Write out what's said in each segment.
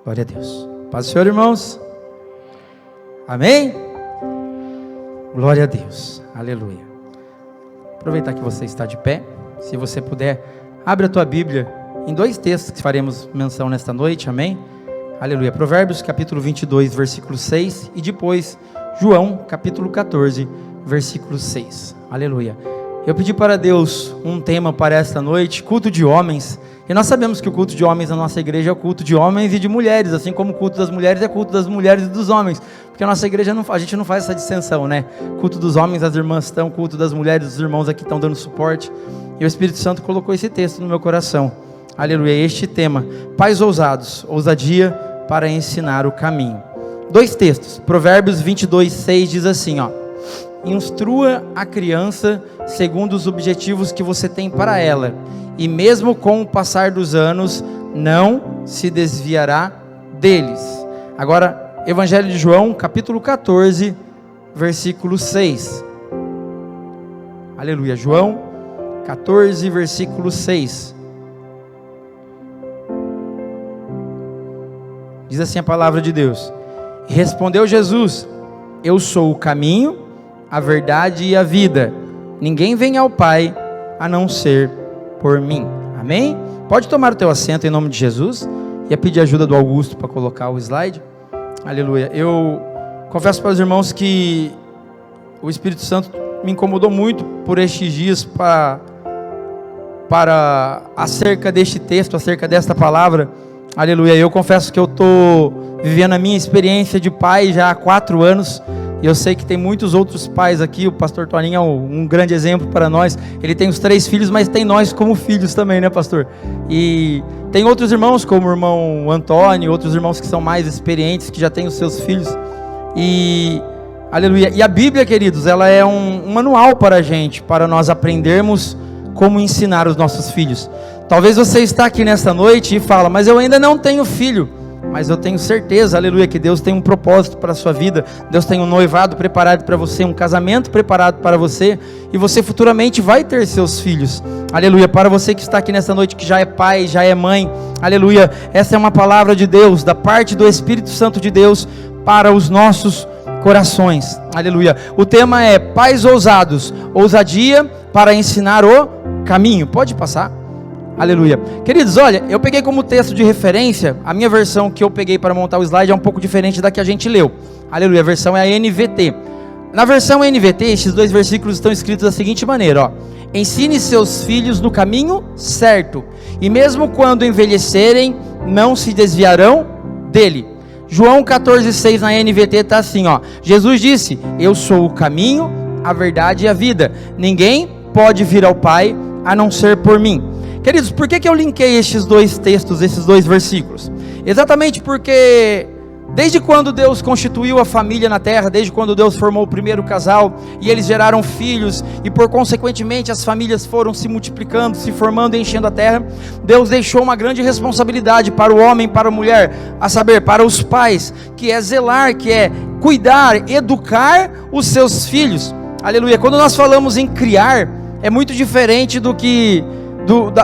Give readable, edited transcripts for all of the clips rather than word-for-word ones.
Glória a Deus. Paz do Senhor, irmãos. Amém? Glória a Deus. Aleluia. Aproveitar que você está de pé. Se você puder, abre a tua Bíblia em dois textos que faremos menção nesta noite. Amém? Aleluia. Provérbios capítulo 22, versículo 6. E depois João capítulo 14, versículo 6. Aleluia. Eu pedi para Deus um tema para esta noite, culto de homens. E nós sabemos que o culto de homens na nossa igreja é o culto de homens e de mulheres, assim como o culto das mulheres é culto das mulheres e dos homens, porque a nossa igreja, a gente não faz essa dissensão, né? Culto dos homens, as irmãs estão, culto das mulheres, os irmãos aqui estão dando suporte, e o Espírito Santo colocou esse texto no meu coração, aleluia, este tema, pais ousados, ousadia para ensinar o caminho. Dois textos, Provérbios 22, 6 diz assim, instrua a criança segundo os objetivos que você tem para ela, e mesmo com o passar dos anos, não se desviará deles. Agora, Evangelho de João, capítulo 14, versículo 6. Aleluia. João 14, versículo 6. Diz assim a palavra de Deus. Respondeu Jesus: eu sou o caminho, a verdade e a vida. Ninguém vem ao Pai a não ser por mim. Amém? Pode tomar o teu assento em nome de Jesus. Ia pedir ajuda do Augusto para colocar o slide. Aleluia. Eu confesso para os irmãos que o Espírito Santo me incomodou muito por estes dias para acerca deste texto, acerca desta palavra. Aleluia. Eu confesso que eu estou vivendo a minha experiência de pai já há 4 anos. E eu sei que tem muitos outros pais aqui. O pastor Toninho é um grande exemplo para nós. Ele tem os 3 filhos, mas tem nós como filhos também, né, pastor? E tem outros irmãos, como o irmão Antônio, outros irmãos que são mais experientes, que já têm os seus filhos. E, aleluia. E a Bíblia, queridos, ela é um manual para a gente, para nós aprendermos como ensinar os nossos filhos. Talvez você está aqui nesta noite e fala, mas eu ainda não tenho filho. Mas eu tenho certeza, aleluia, que Deus tem um propósito para a sua vida. Deus tem um noivado preparado para você, um casamento preparado para você, e você futuramente vai ter seus filhos, aleluia. Para você que está aqui nesta noite, que já é pai, já é mãe, aleluia, essa é uma palavra de Deus, da parte do Espírito Santo de Deus, para os nossos corações, aleluia. O tema é pais ousados, ousadia para ensinar o caminho. Pode passar. Aleluia. Queridos, olha, eu peguei como texto de referência, a minha versão que eu peguei para montar o slide é um pouco diferente da que a gente leu. Aleluia, a versão é a NVT. Na versão NVT, esses 2 versículos estão escritos da seguinte maneira, ensine seus filhos no caminho certo, e mesmo quando envelhecerem, não se desviarão dele. João 14,6 na NVT está assim, Jesus disse, eu sou o caminho, a verdade e a vida. Ninguém pode vir ao Pai a não ser por mim. Queridos, por que eu linkei estes 2 textos, esses 2 versículos? Exatamente porque desde quando Deus constituiu a família na terra, desde quando Deus formou o primeiro casal e eles geraram filhos e por consequentemente as famílias foram se multiplicando, se formando e enchendo a terra, Deus deixou uma grande responsabilidade para o homem, para a mulher, a saber, para os pais, que é zelar, que é cuidar, educar os seus filhos. Aleluia. Quando nós falamos em criar, é muito diferente do que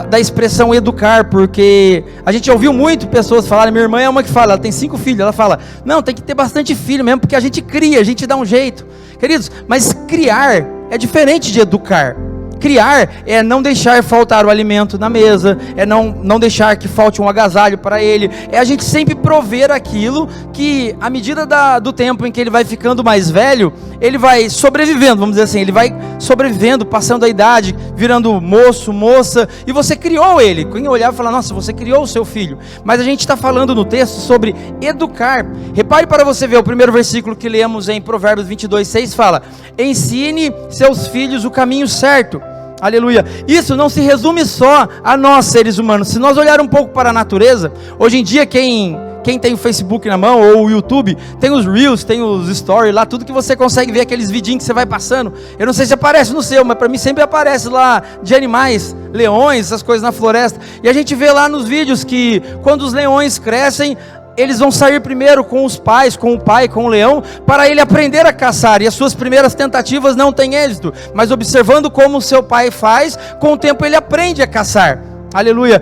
da expressão educar, porque a gente ouviu muito pessoas falarem, minha irmã é uma que fala, ela tem 5 filhos, ela fala, não, tem que ter bastante filho mesmo, porque a gente cria, a gente dá um jeito, queridos, mas criar é diferente de educar. Criar é não deixar faltar o alimento na mesa, é não deixar que falte um agasalho para ele, é a gente sempre prover aquilo que, à medida do tempo em que ele vai ficando mais velho, ele vai sobrevivendo, vamos dizer assim, ele vai sobrevivendo, passando a idade, virando moço, moça, e você criou ele. Quem olhar e falar, nossa, você criou o seu filho, mas a gente está falando no texto sobre educar. Repare para você ver o primeiro versículo que lemos em Provérbios 22, 6, fala, ensine seus filhos o caminho certo. Aleluia. Isso não se resume só a nós, seres humanos. Se nós olharmos um pouco para a natureza, hoje em dia quem tem o Facebook na mão ou o YouTube, tem os Reels, tem os Stories lá, tudo que você consegue ver, aqueles vidinhos que você vai passando. Eu não sei se aparece no seu, mas para mim sempre aparece lá de animais, leões, essas coisas na floresta. E a gente vê lá nos vídeos que quando os leões crescem, eles vão sair primeiro com os pais, com o pai, com o leão, para ele aprender a caçar, e as suas primeiras tentativas não têm êxito, mas observando como o seu pai faz, com o tempo ele aprende a caçar. Aleluia.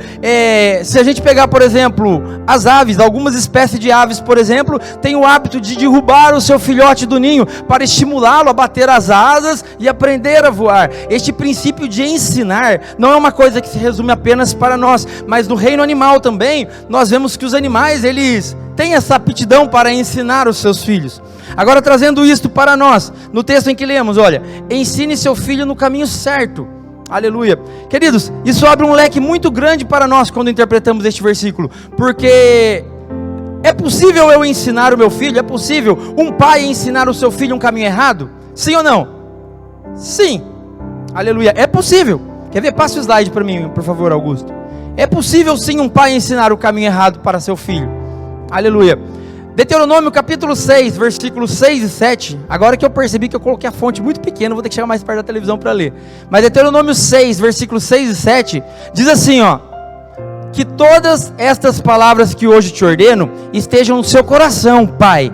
Se a gente pegar, por exemplo, as aves, algumas espécies de aves, por exemplo, têm o hábito de derrubar o seu filhote do ninho para estimulá-lo a bater as asas e aprender a voar. Este princípio de ensinar não é uma coisa que se resume apenas para nós, mas no reino animal também, nós vemos que os animais, eles têm essa aptidão para ensinar os seus filhos. Agora, trazendo isto para nós, no texto em que lemos, olha, ensine seu filho no caminho certo. Aleluia. Queridos, isso abre um leque muito grande para nós quando interpretamos este versículo, porque é possível eu ensinar o meu filho? É possível um pai ensinar o seu filho um caminho errado? Sim ou não? Sim. Aleluia. É possível. Quer ver? Passe o slide para mim, por favor, Augusto. É possível sim um pai ensinar o caminho errado para seu filho. Aleluia. Deuteronômio capítulo 6, versículos 6 e 7, agora que eu percebi que eu coloquei a fonte muito pequena, vou ter que chegar mais perto da televisão para ler, mas Deuteronômio 6, versículos 6 e 7, diz assim, ó, que todas estas palavras que hoje te ordeno, estejam no seu coração, pai,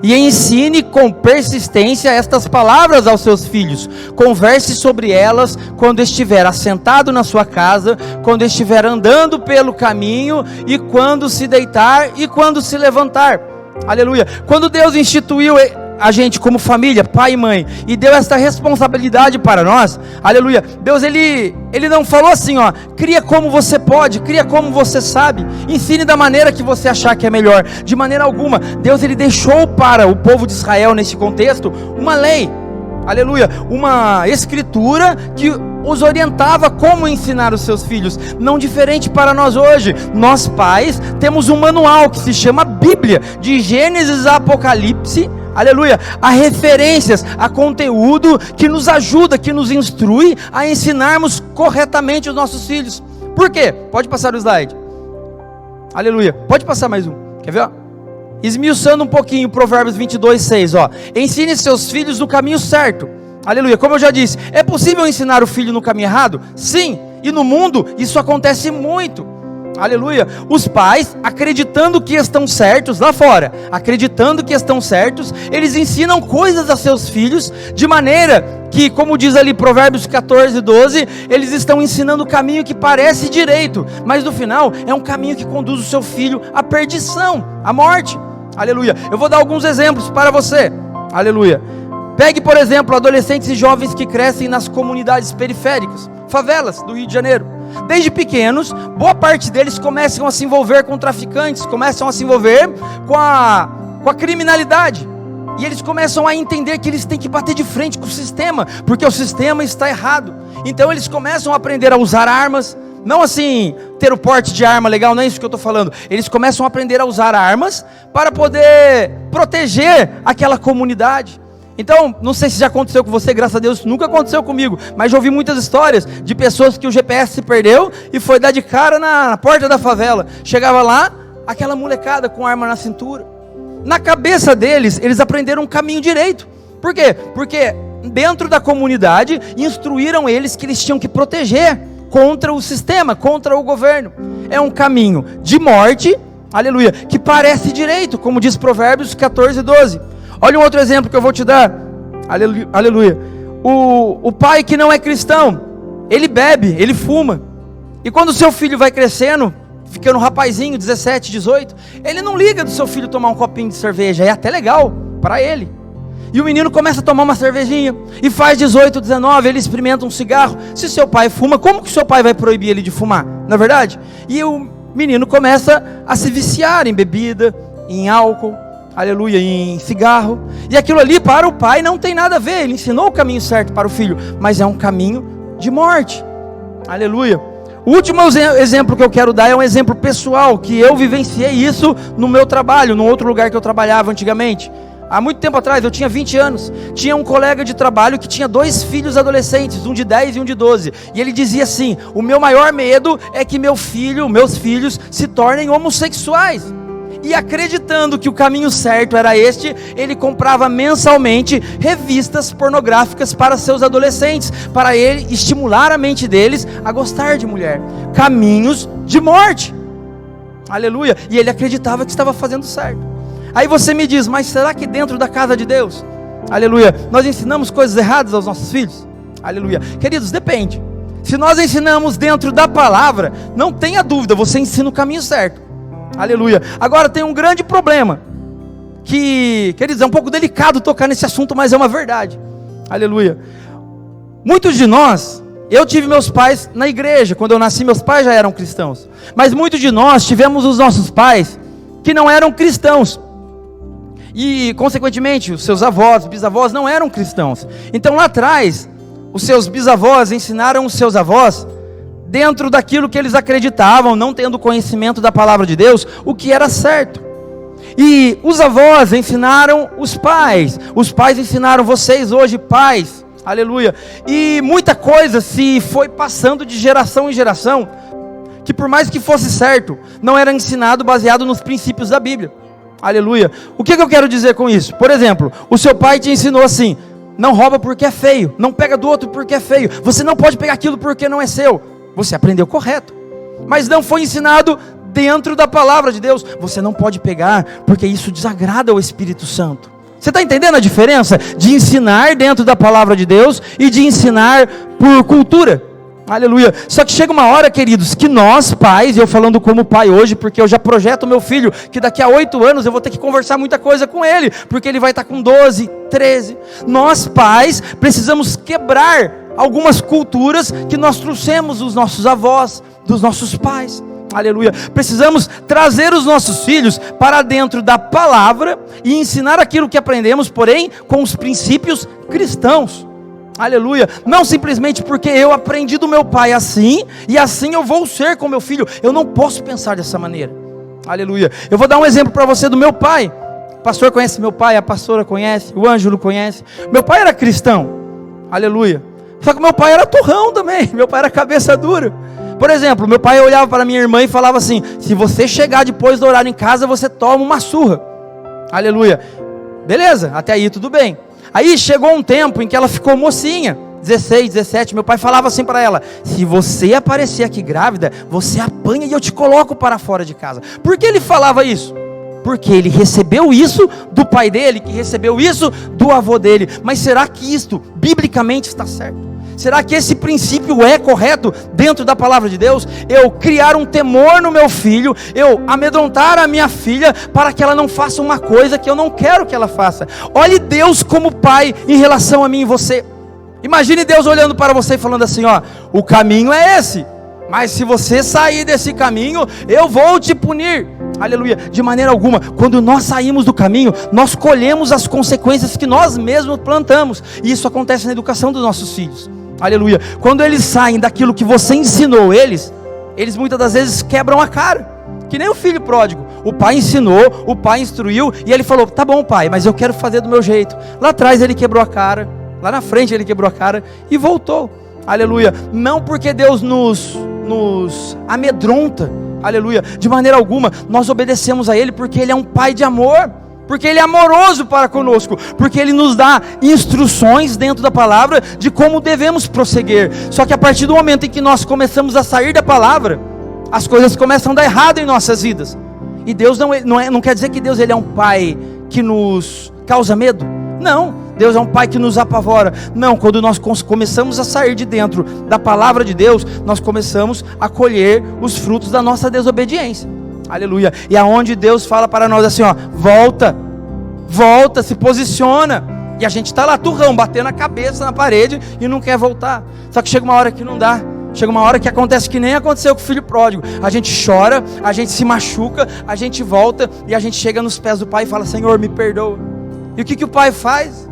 e ensine com persistência estas palavras aos seus filhos, converse sobre elas quando estiver assentado na sua casa, quando estiver andando pelo caminho, e quando se deitar e quando se levantar. Aleluia. Quando Deus instituiu a gente como família, pai e mãe, e deu essa responsabilidade para nós, aleluia, Deus ele não falou assim, ó, cria como você pode, cria como você sabe, ensine da maneira que você achar que é melhor, de maneira alguma. Deus ele deixou para o povo de Israel nesse contexto uma lei, aleluia, uma escritura que os orientava como ensinar os seus filhos, não diferente para nós hoje. Nós pais temos um manual que se chama Bíblia, de Gênesis a Apocalipse, aleluia, há referências, a conteúdo que nos ajuda, que nos instrui a ensinarmos corretamente os nossos filhos. Por quê? Pode passar o slide, aleluia, pode passar mais um, quer ver? Ó? Esmiuçando um pouquinho, Provérbios 22, 6, ó, ensine seus filhos no caminho certo. Aleluia, como eu já disse, é possível ensinar o filho no caminho errado? Sim, e no mundo isso acontece muito, aleluia, os pais acreditando que estão certos lá fora, acreditando que estão certos, eles ensinam coisas a seus filhos, de maneira que, como diz ali Provérbios 14, 12, eles estão ensinando o caminho que parece direito, mas no final é um caminho que conduz o seu filho à perdição, à morte, aleluia. Eu vou dar alguns exemplos para você, aleluia. Pegue, por exemplo, adolescentes e jovens que crescem nas comunidades periféricas, favelas do Rio de Janeiro. Desde pequenos, boa parte deles começam a se envolver com traficantes, começam a se envolver com a criminalidade. E eles começam a entender que eles têm que bater de frente com o sistema, porque o sistema está errado. Então eles começam a aprender a usar armas, não assim, ter o porte de arma legal, não é isso que eu estou falando. Eles começam a aprender a usar armas para poder proteger aquela comunidade. Então, não sei se já aconteceu com você, graças a Deus nunca aconteceu comigo, mas já ouvi muitas histórias de pessoas que o GPS se perdeu e foi dar de cara na porta da favela. Chegava lá, aquela molecada com arma na cintura. Na cabeça deles, eles aprenderam um caminho direito. Por quê? Porque dentro da comunidade, instruíram eles que eles tinham que proteger contra o sistema, contra o governo. É um caminho de morte, aleluia, que parece direito, como diz Provérbios 14, 12. Olha um outro exemplo que eu vou te dar, aleluia, o pai que não é cristão, ele bebe, ele fuma, e quando o seu filho vai crescendo, ficando um rapazinho, 17, 18, ele não liga do seu filho tomar um copinho de cerveja, é até legal para ele, e o menino começa a tomar uma cervejinha, e faz 18, 19, ele experimenta um cigarro. Se seu pai fuma, como que seu pai vai proibir ele de fumar, não é verdade? E o menino começa a se viciar em bebida, em álcool, aleluia, em cigarro, e aquilo ali para o pai não tem nada a ver. Ele ensinou o caminho certo para o filho, mas é um caminho de morte, aleluia. O último exemplo que eu quero dar é um exemplo pessoal, que eu vivenciei isso no meu trabalho, num outro lugar que eu trabalhava antigamente. Há muito tempo atrás, eu tinha 20 anos, tinha um colega de trabalho que tinha 2 filhos adolescentes, um de 10 e um de 12, e ele dizia assim: o meu maior medo é que meus filhos se tornem homossexuais. E acreditando que o caminho certo era este, ele comprava mensalmente revistas pornográficas para seus adolescentes, para ele estimular a mente deles a gostar de mulher. Caminhos de morte, aleluia, e ele acreditava que estava fazendo certo. Aí você me diz, mas será que dentro da casa de Deus, aleluia, nós ensinamos coisas erradas aos nossos filhos? Aleluia, queridos, depende. Se nós ensinamos dentro da palavra, não tenha dúvida, você ensina o caminho certo. Aleluia. Agora tem um grande problema, que, queridos, é um pouco delicado tocar nesse assunto, mas é uma verdade. Aleluia. Muitos de nós, eu tive meus pais na igreja, quando eu nasci meus pais já eram cristãos, mas muitos de nós tivemos os nossos pais que não eram cristãos, e consequentemente os seus avós, bisavós não eram cristãos. Então lá atrás, os seus bisavós ensinaram os seus avós, dentro daquilo que eles acreditavam, não tendo conhecimento da palavra de Deus, o que era certo. E os avós ensinaram os pais ensinaram vocês hoje, pais, aleluia. E muita coisa se foi passando de geração em geração, que por mais que fosse certo, não era ensinado baseado nos princípios da Bíblia, aleluia. O que eu quero dizer com isso? Por exemplo, o seu pai te ensinou assim: não rouba porque é feio, não pega do outro porque é feio, você não pode pegar aquilo porque não é seu. Você aprendeu correto, mas não foi ensinado dentro da palavra de Deus. Você não pode pegar porque isso desagrada ao Espírito Santo. Você está entendendo a diferença de ensinar dentro da palavra de Deus e de ensinar por cultura? Aleluia. Só que chega uma hora, queridos, que nós pais, eu falando como pai hoje, porque eu já projeto o meu filho, que daqui a 8 anos eu vou ter que conversar muita coisa com ele, porque ele vai estar com 12, 13, nós pais precisamos quebrar algumas culturas que nós trouxemos dos nossos avós, dos nossos pais, aleluia. Precisamos trazer os nossos filhos para dentro da palavra e ensinar aquilo que aprendemos, porém com os princípios cristãos, aleluia. Não simplesmente porque eu aprendi do meu pai assim, e assim eu vou ser com meu filho. Eu não posso pensar dessa maneira, aleluia. Eu vou dar um exemplo para você do meu pai. O pastor conhece meu pai, a pastora conhece, o Ângelo conhece. Meu pai era cristão, aleluia. Só que meu pai era turrão também, meu pai era cabeça dura. Por exemplo, meu pai olhava para minha irmã e falava assim: se você chegar depois do horário em casa, você toma uma surra, aleluia. Beleza, até aí tudo bem. Aí chegou um tempo em que ela ficou mocinha, 16, 17, meu pai falava assim para ela: se você aparecer aqui grávida, você apanha e eu te coloco para fora de casa. Por que ele falava isso? Porque ele recebeu isso do pai dele, que recebeu isso do avô dele. Mas será que isto biblicamente está certo? Será que esse princípio é correto dentro da palavra de Deus? Eu criar um temor no meu filho, eu amedrontar a minha filha para que ela não faça uma coisa que eu não quero que ela faça. Olhe Deus como pai em relação a mim e você. Imagine Deus olhando para você e falando assim: ó, o caminho é esse, mas se você sair desse caminho, eu vou te punir. Aleluia. De maneira alguma. Quando nós saímos do caminho, nós colhemos as consequências que nós mesmos plantamos. E isso acontece na educação dos nossos filhos. Aleluia. Quando eles saem daquilo que você ensinou eles muitas das vezes quebram a cara. Que nem o filho pródigo. O pai ensinou, o pai instruiu, e ele falou: tá bom, pai, mas eu quero fazer do meu jeito. Lá atrás ele quebrou a cara, lá na frente ele quebrou a cara e voltou. Aleluia. Não porque Deus nos amedronta, aleluia, de maneira alguma. Nós obedecemos a Ele porque Ele é um Pai de amor, porque Ele é amoroso para conosco, porque Ele nos dá instruções dentro da palavra de como devemos prosseguir. Só que a partir do momento em que nós começamos a sair da palavra, as coisas começam a dar errado em nossas vidas. E Deus não quer dizer que Deus ele é um Pai que nos causa medo. Não, Deus é um Pai que nos apavora. Não, quando nós começamos a sair de dentro da palavra de Deus, nós começamos a colher os frutos da nossa desobediência. Aleluia. E aonde Deus fala para nós assim, ó: volta, se posiciona. E a gente está lá turrão, batendo a cabeça na parede e não quer voltar. Só que chega uma hora que não dá. Chega uma hora que acontece que nem aconteceu com o filho pródigo. A gente chora, a gente se machuca, a gente volta e a gente chega nos pés do Pai e fala: Senhor, me perdoa. E o que o Pai faz?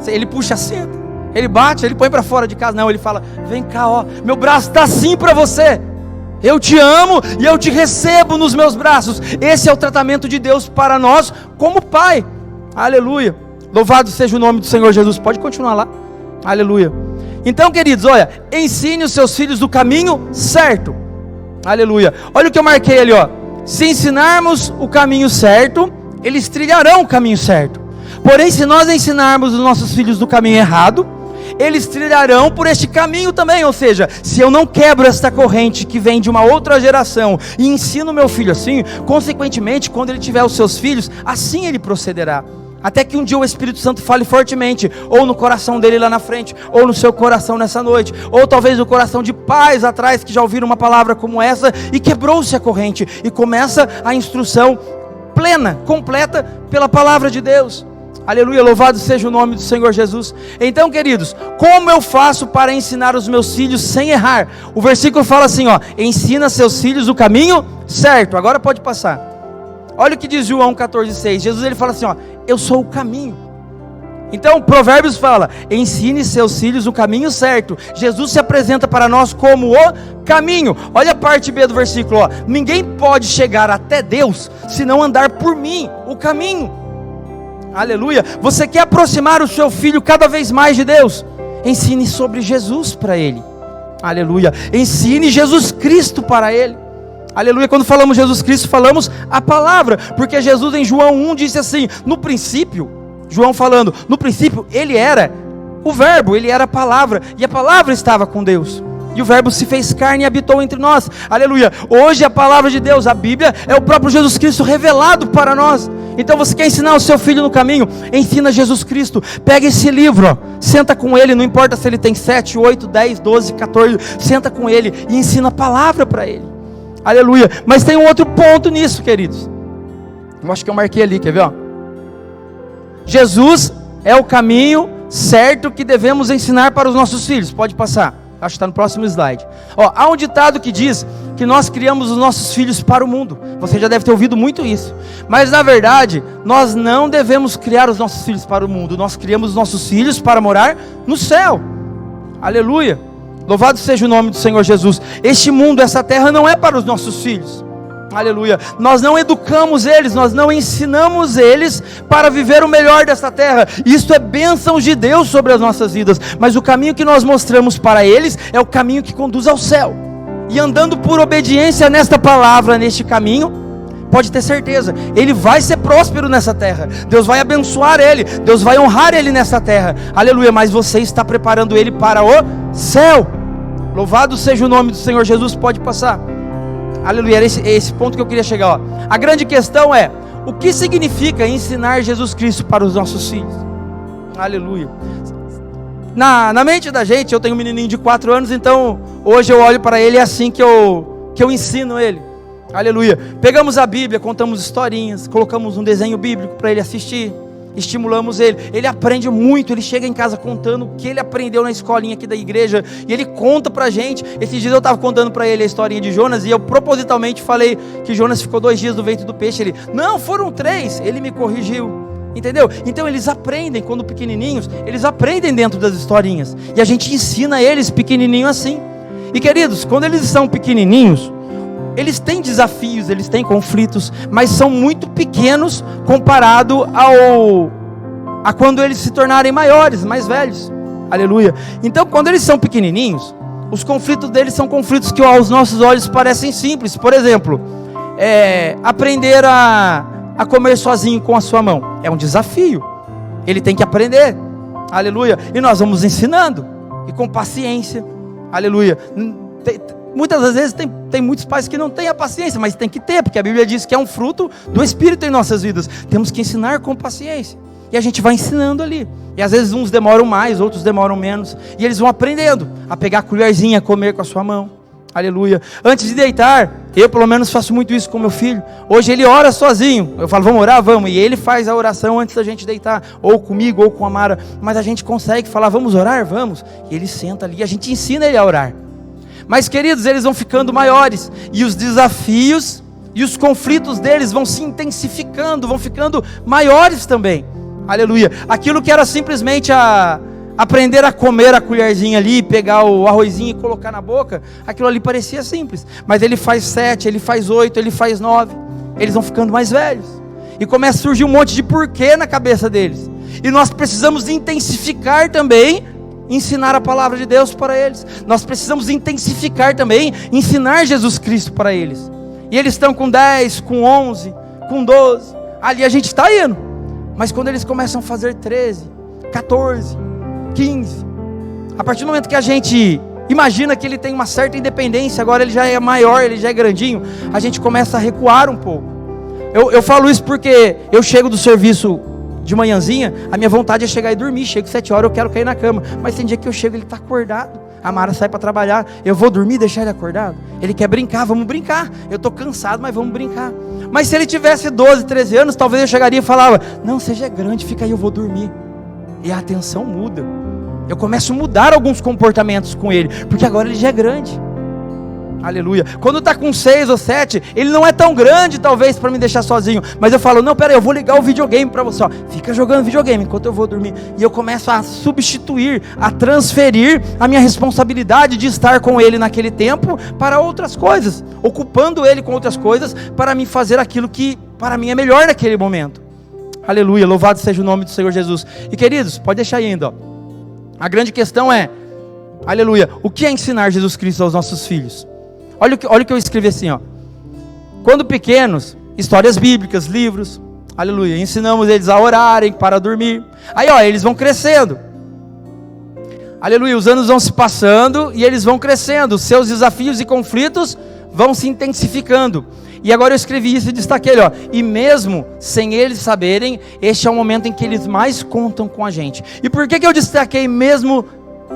Ele puxa a cinta, ele bate, ele põe para fora de casa. Não, ele fala: vem cá, ó, meu braço está assim para você. Eu te amo e eu te recebo nos meus braços. Esse é o tratamento de Deus para nós como Pai. Aleluia. Louvado seja o nome do Senhor Jesus. Pode continuar lá. Aleluia. Então, queridos, olha, ensine os seus filhos do caminho certo. Aleluia. Olha o que eu marquei ali, ó: se ensinarmos o caminho certo, eles trilharão o caminho certo. Porém, se nós ensinarmos os nossos filhos do caminho errado, eles trilharão por este caminho também. Ou seja, se eu não quebro esta corrente que vem de uma outra geração e ensino meu filho assim, consequentemente, quando ele tiver os seus filhos, assim ele procederá. Até que um dia o Espírito Santo fale fortemente, ou no coração dele lá na frente, ou no seu coração nessa noite, ou talvez no coração de pais atrás que já ouviram uma palavra como essa e quebrou-se a corrente, e começa a instrução plena, completa pela palavra de Deus. Aleluia, louvado seja o nome do Senhor Jesus. Então, queridos, como eu faço para ensinar os meus filhos sem errar? O versículo fala assim, ó: ensina seus filhos o caminho certo. Agora pode passar. Olha o que diz João 14,6. Jesus ele fala assim, ó: eu sou o caminho. Então Provérbios fala: ensine seus filhos o caminho certo. Jesus se apresenta para nós como o caminho. Olha a parte B do versículo, ó: ninguém pode chegar até Deus se não andar por mim, o caminho. Aleluia. Você quer aproximar o seu filho cada vez mais de Deus? Ensine sobre Jesus para ele. Aleluia. Ensine Jesus Cristo para ele. Aleluia. Quando falamos Jesus Cristo, falamos a palavra, porque Jesus em João 1 disse assim: no princípio, João falando, no princípio ele era o verbo, ele era a palavra, e a palavra estava com Deus, e o verbo se fez carne e habitou entre nós. Aleluia. Hoje a palavra de Deus, a Bíblia, é o próprio Jesus Cristo revelado para nós. Então você quer ensinar o seu filho no caminho? Ensina Jesus Cristo. Pega esse livro, ó, senta com ele, não importa se ele tem 7, 8, 10, 12, 14, senta com ele e ensina a palavra para ele. Aleluia. Mas tem um outro ponto nisso, queridos. Eu acho que eu marquei ali, quer ver? Ó? Jesus é o caminho certo que devemos ensinar para os nossos filhos. Pode passar, acho que está no próximo slide. Ó, há um ditado que diz que nós criamos os nossos filhos para o mundo. Você já deve ter ouvido muito isso. Mas na verdade, nós não devemos criar os nossos filhos para o mundo. Nós criamos os nossos filhos para morar no céu. Aleluia. Louvado seja o nome do Senhor Jesus. Este mundo, essa terra não é para os nossos filhos. Aleluia. Nós não educamos eles, nós não ensinamos eles para viver o melhor desta terra. Isso é bênção de Deus sobre as nossas vidas. Mas o caminho que nós mostramos para eles é o caminho que conduz ao céu. E andando por obediência nesta palavra, neste caminho, pode ter certeza, ele vai ser próspero nessa terra. Deus vai abençoar ele, Deus vai honrar ele nessa terra. Aleluia. Mas você está preparando ele para o céu. Louvado seja o nome do Senhor Jesus. Pode passar. Aleluia, era esse ponto que eu queria chegar, ó. A grande questão é: o que significa ensinar Jesus Cristo para os nossos filhos? Aleluia. Na mente da gente, eu tenho um menininho de 4 anos, então hoje eu olho para ele, é assim que eu ensino ele. Aleluia. Pegamos a Bíblia, contamos historinhas, colocamos um desenho bíblico para ele assistir, estimulamos ele. Ele aprende muito, ele chega em casa contando o que ele aprendeu na escolinha aqui da igreja, e ele conta pra gente. Esses dias eu estava contando para ele a historinha de Jonas, e eu propositalmente falei que Jonas ficou 2 dias no ventre do peixe. Ele: não, foram 3, ele me corrigiu. Entendeu? Então eles aprendem, quando pequenininhos, eles aprendem dentro das historinhas, e a gente ensina eles pequenininho assim. E queridos, quando eles são pequenininhos, eles têm desafios, eles têm conflitos, mas são muito pequenos comparado a quando eles se tornarem maiores, mais velhos. Aleluia. Então quando eles são pequenininhos, os conflitos deles são conflitos que aos nossos olhos parecem simples. Por exemplo, aprender a comer sozinho com a sua mão é um desafio. Ele tem que aprender. Aleluia. E nós vamos ensinando, e com paciência. Aleluia. Muitas das vezes tem muitos pais que não têm a paciência, mas tem que ter, porque a Bíblia diz que é um fruto do Espírito em nossas vidas. Temos que ensinar com paciência, e a gente vai ensinando ali, e às vezes uns demoram mais, outros demoram menos, e eles vão aprendendo a pegar a colherzinha, a comer com a sua mão. Aleluia. Antes de deitar, eu pelo menos faço muito isso com meu filho. Hoje ele ora sozinho, eu falo: vamos orar? Vamos. E ele faz a oração antes da gente deitar, ou comigo, ou com a Mara. Mas a gente consegue falar: vamos orar? Vamos. E ele senta ali, e a gente ensina ele a orar. Mas queridos, eles vão ficando maiores, e os desafios e os conflitos deles vão se intensificando, vão ficando maiores também. Aleluia. Aquilo que era simplesmente aprender a comer a colherzinha ali, pegar o arrozinho e colocar na boca, aquilo ali parecia simples. Mas ele faz 7, ele faz 8, ele faz 9. Eles vão ficando mais velhos, e começa a surgir um monte de porquê na cabeça deles. E nós precisamos intensificar também ensinar a palavra de Deus para eles. Nós precisamos intensificar também ensinar Jesus Cristo para eles. E eles estão com 10, com 11, com 12. Ali a gente está indo. Mas quando eles começam a fazer 13, 14, 15, a partir do momento que a gente imagina que ele tem uma certa independência, agora ele já é maior, ele já é grandinho, a gente começa a recuar um pouco. Eu falo isso porque eu chego do serviço de manhãzinha, a minha vontade é chegar e dormir. Chego 7 horas, eu quero cair na cama. Mas tem dia que eu chego, ele está acordado. A Mara sai para trabalhar, eu vou dormir e deixar ele acordado? Ele quer brincar, vamos brincar. Eu estou cansado, mas vamos brincar. Mas se ele tivesse 12, 13 anos, talvez eu chegaria e falava: não, você já é grande, fica aí, eu vou dormir. E a atenção muda. Eu começo a mudar alguns comportamentos com ele, porque agora ele já é grande. Aleluia. Quando está com 6 ou 7, ele não é tão grande talvez para me deixar sozinho, mas eu falo: não, peraí, eu vou ligar o videogame para você, ó. Fica jogando videogame enquanto eu vou dormir. E eu começo a substituir, a transferir a minha responsabilidade de estar com ele naquele tempo para outras coisas, ocupando ele com outras coisas para me fazer aquilo que para mim é melhor naquele momento. Aleluia, louvado seja o nome do Senhor Jesus. E queridos, pode deixar aí ainda, ó. A grande questão é, aleluia, o que é ensinar Jesus Cristo aos nossos filhos? Olha o que eu escrevi assim, ó. Quando pequenos, histórias bíblicas, livros, aleluia, ensinamos eles a orarem para dormir. Aí, ó, eles vão crescendo. Aleluia, os anos vão se passando e eles vão crescendo. Os seus desafios e conflitos vão se intensificando. E agora eu escrevi isso e destaquei, ó. E mesmo sem eles saberem, este é o momento em que eles mais contam com a gente. E por que eu destaquei mesmo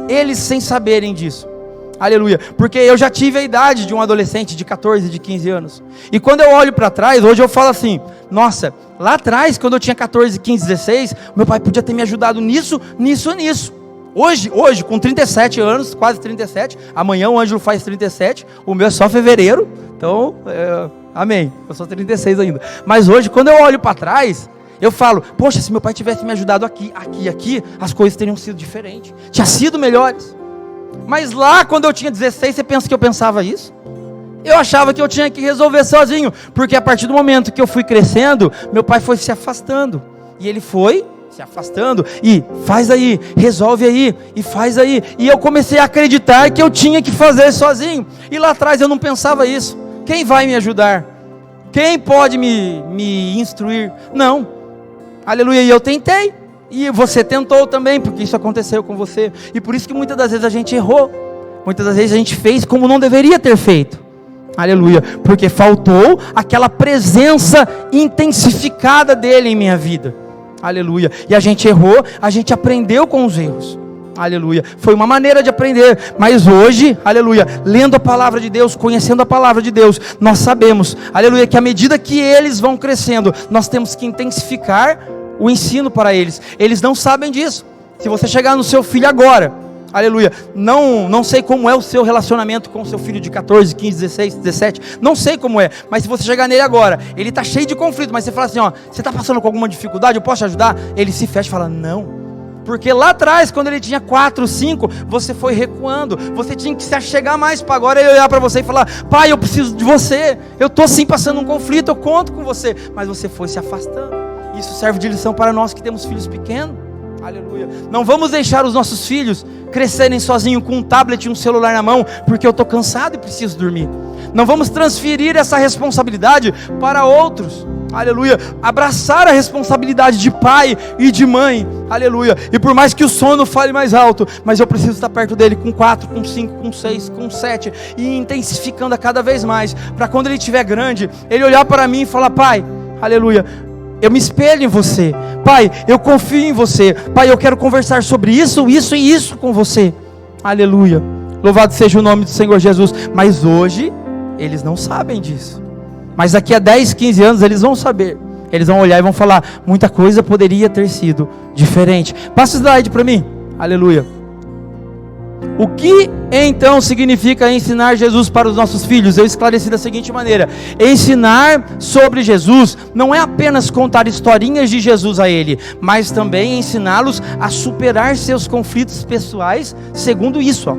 eles sem saberem disso? Aleluia, porque eu já tive a idade de um adolescente de 14, de 15 anos. E quando eu olho para trás, hoje eu falo assim: nossa, lá atrás, quando eu tinha 14, 15, 16, meu pai podia ter me ajudado nisso. Hoje, com 37 anos, quase 37, amanhã o Ângelo faz 37, o meu é só fevereiro, então, amém, eu sou 36 ainda. Mas hoje, quando eu olho para trás, eu falo: poxa, se meu pai tivesse me ajudado aqui, as coisas teriam sido diferentes, tinha sido melhores. Mas lá quando eu tinha 16, você pensa que eu pensava isso? Eu achava que eu tinha que resolver sozinho, porque a partir do momento que eu fui crescendo, meu pai foi se afastando, e ele foi se afastando, e faz aí, resolve aí, e faz aí, e eu comecei a acreditar que eu tinha que fazer sozinho, e lá atrás eu não pensava isso. Quem vai me ajudar? Quem pode me instruir? Não, aleluia, e eu tentei. E você tentou também, porque isso aconteceu com você. E por isso que muitas das vezes a gente errou. Muitas das vezes a gente fez como não deveria ter feito. Aleluia. Porque faltou aquela presença intensificada dele em minha vida. Aleluia. E a gente errou, a gente aprendeu com os erros. Aleluia. Foi uma maneira de aprender. Mas hoje, aleluia, lendo a palavra de Deus, conhecendo a palavra de Deus, nós sabemos, aleluia, que à medida que eles vão crescendo, nós temos que intensificar o ensino para eles. Eles não sabem disso. Se você chegar no seu filho agora, aleluia, não sei como é o seu relacionamento com o seu filho de 14, 15, 16, 17, não sei como é, mas se você chegar nele agora, ele está cheio de conflito, mas você fala assim: ó, você está passando com alguma dificuldade, eu posso te ajudar? Ele se fecha e fala: não, porque lá atrás, quando ele tinha 4, 5, você foi recuando, você tinha que se achegar mais, para agora ele olhar para você e falar: pai, eu preciso de você, eu estou sim passando um conflito, eu conto com você, mas você foi se afastando. Isso serve de lição para nós que temos filhos pequenos. Aleluia. Não vamos deixar os nossos filhos crescerem sozinhos com um tablet e um celular na mão, porque eu estou cansado e preciso dormir. Não vamos transferir essa responsabilidade para outros. Aleluia. Abraçar a responsabilidade de pai e de mãe. Aleluia. E por mais que o sono fale mais alto, mas eu preciso estar perto dele com 4, com 5, com 6, com 7, e intensificando a cada vez mais, para quando ele estiver grande, ele olhar para mim e falar: pai, aleluia, eu me espelho em você, pai, eu confio em você, pai, eu quero conversar sobre isso, isso e isso com você. Aleluia, louvado seja o nome do Senhor Jesus. Mas hoje eles não sabem disso, mas daqui a 10, 15 anos eles vão saber. Eles vão olhar e vão falar: muita coisa poderia ter sido diferente. Passa o slide para mim. Aleluia. O que então significa ensinar Jesus para os nossos filhos? Eu esclareci da seguinte maneira: ensinar sobre Jesus não é apenas contar historinhas de Jesus a ele, mas também ensiná-los a superar seus conflitos pessoais, segundo isso, ó,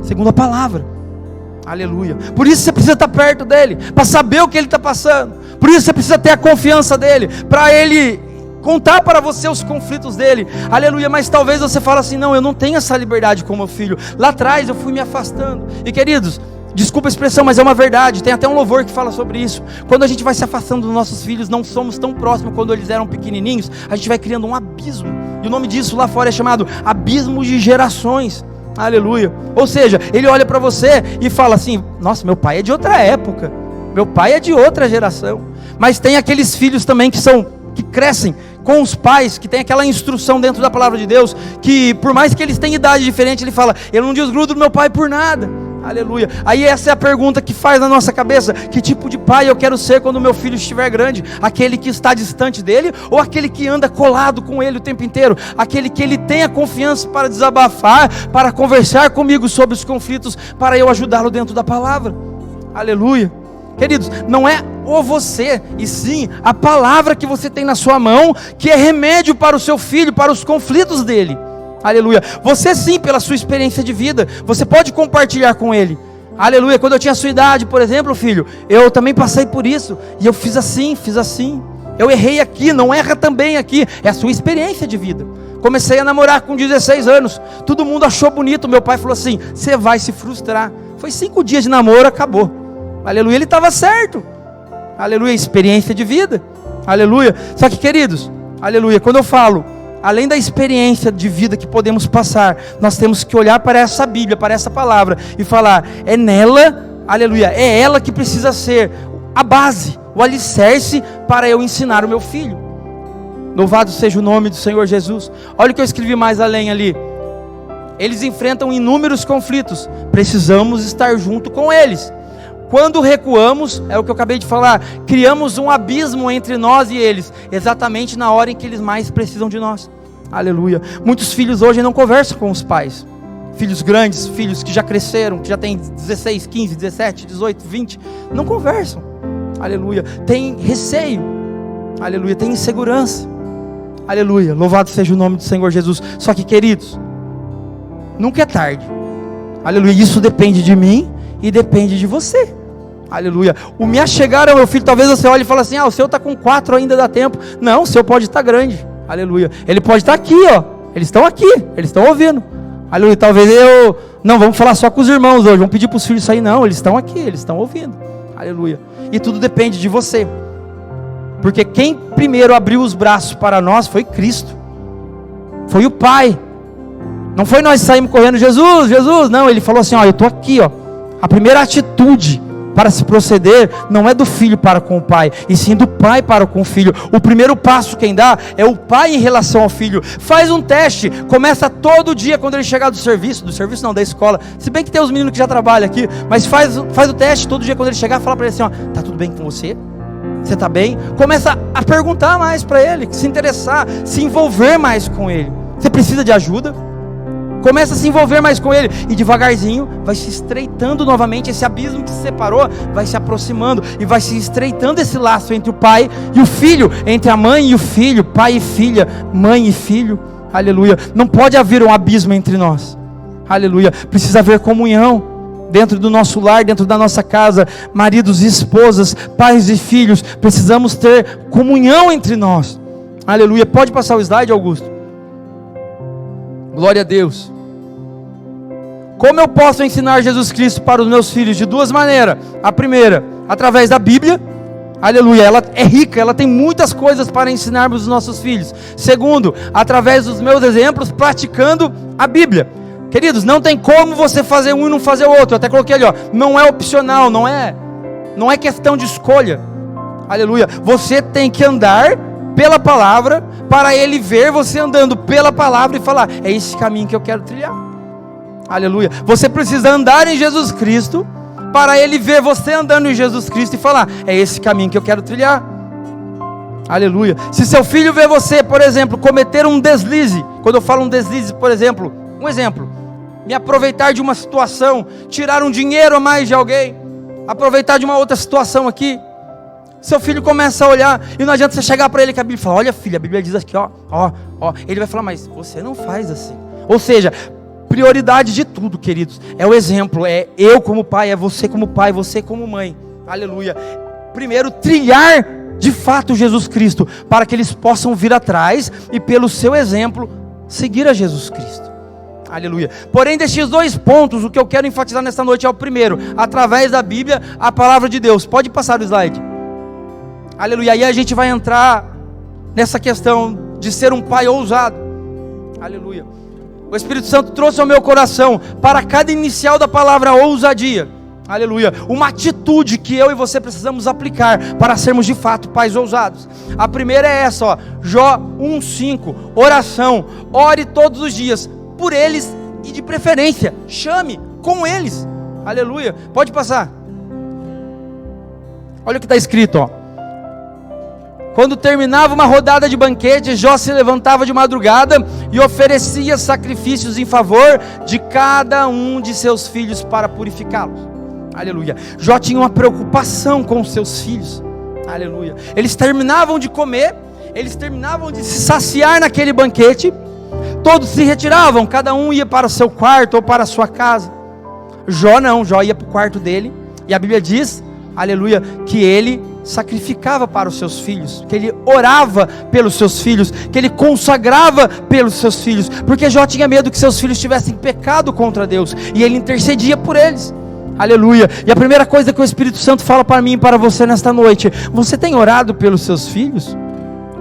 segundo a palavra. Aleluia. Por isso você precisa estar perto dele, para saber o que ele está passando. Por isso você precisa ter a confiança dele, para ele contar para você os conflitos dele. Aleluia. Mas talvez você fale assim: não, eu não tenho essa liberdade com meu filho. Lá atrás eu fui me afastando. E queridos, desculpa a expressão, mas é uma verdade. Tem até um louvor que fala sobre isso. Quando a gente vai se afastando dos nossos filhos, não somos tão próximos quando eles eram pequenininhos, a gente vai criando um abismo. E o nome disso lá fora é chamado abismo de gerações. Aleluia. Ou seja, ele olha para você e fala assim: nossa, meu pai é de outra época, meu pai é de outra geração. Mas tem aqueles filhos também que crescem com os pais, que tem aquela instrução dentro da palavra de Deus, que por mais que eles tenham idade diferente, ele fala, eu não desgrudo do meu pai por nada, aleluia. Aí essa é a pergunta que faz na nossa cabeça, que tipo de pai eu quero ser quando meu filho estiver grande? Aquele que está distante dele, ou aquele que anda colado com ele o tempo inteiro? Aquele que ele tem a confiança para desabafar, para conversar comigo sobre os conflitos, para eu ajudá-lo dentro da palavra, aleluia. Queridos, não é o você, e sim a palavra que você tem na sua mão, que é remédio para o seu filho, para os conflitos dele, aleluia. Você sim, pela sua experiência de vida, você pode compartilhar com ele, aleluia. Quando eu tinha a sua idade, por exemplo, filho, eu também passei por isso, e eu fiz assim, eu errei aqui, não erra também aqui, é a sua experiência de vida. Comecei a namorar com 16 anos, todo mundo achou bonito, meu pai falou assim, você vai se frustrar. Foi 5 dias de namoro, acabou. Aleluia, ele estava certo, aleluia, experiência de vida, aleluia. Só que, queridos, aleluia, quando eu falo, além da experiência de vida que podemos passar, nós temos que olhar para essa Bíblia, para essa palavra, e falar, é nela, aleluia, é ela que precisa ser a base, o alicerce para eu ensinar o meu filho. Louvado seja o nome do Senhor Jesus. Olha o que eu escrevi mais além ali, eles enfrentam inúmeros conflitos, precisamos estar junto com eles. Quando recuamos, é o que eu acabei de falar, criamos um abismo entre nós e eles, exatamente na hora em que eles mais precisam de nós, aleluia. Muitos filhos hoje não conversam com os pais, filhos grandes, filhos que já cresceram, que já têm 16, 15, 17, 18, 20, não conversam, aleluia, tem receio, aleluia, tem insegurança, aleluia, louvado seja o nome do Senhor Jesus. Só que, queridos, nunca é tarde, aleluia, isso depende de mim e depende de você, aleluia. O me achegar ao meu filho, talvez você olhe e fale assim, o seu está com 4, ainda dá tempo. Não, o seu pode estar grande, aleluia. Ele pode estar aqui, eles estão aqui, eles estão ouvindo, aleluia. Talvez não, vamos falar só com os irmãos hoje, vamos pedir para os filhos sair, não, eles estão aqui, eles estão ouvindo, aleluia. E tudo depende de você, porque quem primeiro abriu os braços para nós foi Cristo, foi o Pai. Não foi nós saímos correndo, Jesus, não, ele falou assim, eu estou aqui, A primeira atitude para se proceder não é do filho para com o pai, e sim do pai para com o filho. O primeiro passo quem dá é o pai em relação ao filho. Faz um teste, começa todo dia quando ele chegar do serviço não, da escola, se bem que tem os meninos que já trabalham aqui, mas faz o teste todo dia quando ele chegar, fala para ele assim, tá tudo bem com você? Você está bem? Começa a perguntar mais para ele, se interessar, se envolver mais com ele. Você precisa de ajuda? Começa a se envolver mais com ele, e devagarzinho vai se estreitando novamente, esse abismo que se separou, vai se aproximando, e vai se estreitando esse laço entre o pai e o filho, entre a mãe e o filho, pai e filha, mãe e filho, aleluia. Não pode haver um abismo entre nós, aleluia. Precisa haver comunhão dentro do nosso lar, dentro da nossa casa, maridos e esposas, pais e filhos, precisamos ter comunhão entre nós, aleluia. Pode passar o slide, Augusto? Glória a Deus. Como eu posso ensinar Jesus Cristo para os meus filhos? De 2 maneiras. A primeira, através da Bíblia, aleluia, ela é rica, ela tem muitas coisas para ensinarmos os nossos filhos. Segundo, através dos meus exemplos, praticando a Bíblia. Queridos, não tem como você fazer um e não fazer o outro. Eu até coloquei ali, não é opcional, não é questão de escolha, aleluia. Você tem que andar pela palavra, para ele ver você andando pela palavra e falar, é esse caminho que eu quero trilhar, aleluia. Você precisa andar em Jesus Cristo, para ele ver você andando em Jesus Cristo e falar, é esse caminho que eu quero trilhar, aleluia. Se seu filho vê você, por exemplo, cometer um deslize, quando eu falo um deslize, por exemplo, me aproveitar de uma situação, tirar um dinheiro a mais de alguém, aproveitar de uma outra situação aqui, seu filho começa a olhar, e não adianta você chegar para ele com a Bíblia e falar, olha filho, a Bíblia diz aqui, ele vai falar, mas você não faz assim. Ou seja, prioridade de tudo, queridos, é o exemplo, é eu como pai, é você como pai, você como mãe, aleluia. Primeiro, trilhar de fato Jesus Cristo, para que eles possam vir atrás, e pelo seu exemplo, seguir a Jesus Cristo, aleluia. Porém, destes 2 pontos, o que eu quero enfatizar nesta noite é o primeiro, através da Bíblia, a palavra de Deus. Pode passar o slide. Aleluia, aí a gente vai entrar nessa questão de ser um pai ousado, aleluia. O Espírito Santo trouxe ao meu coração, para cada inicial da palavra ousadia, Aleluia. Uma atitude que eu e você precisamos aplicar para sermos de fato pais ousados. A primeira é essa, ó, Jó 1:5, oração. Ore todos os dias por eles e de preferência chame com eles. Aleluia. Pode passar. Olha o que está escrito, ó. Quando terminava uma rodada de banquete, Jó se levantava de madrugada e oferecia sacrifícios em favor de cada um de seus filhos para purificá-los. Aleluia. Jó tinha uma preocupação com os seus filhos. Aleluia. Eles terminavam de comer, eles terminavam de se saciar naquele banquete, todos se retiravam, cada um ia para o seu quarto ou para a sua casa. Jó não, Jó ia para o quarto dele, e a Bíblia diz, aleluia, que ele sacrificava para os seus filhos, que ele orava pelos seus filhos, que ele consagrava pelos seus filhos, porque Jó tinha medo que seus filhos tivessem pecado contra Deus, e ele intercedia por eles. Aleluia. E a primeira coisa que o Espírito Santo fala para mim e para você nesta noite: você tem orado pelos seus filhos?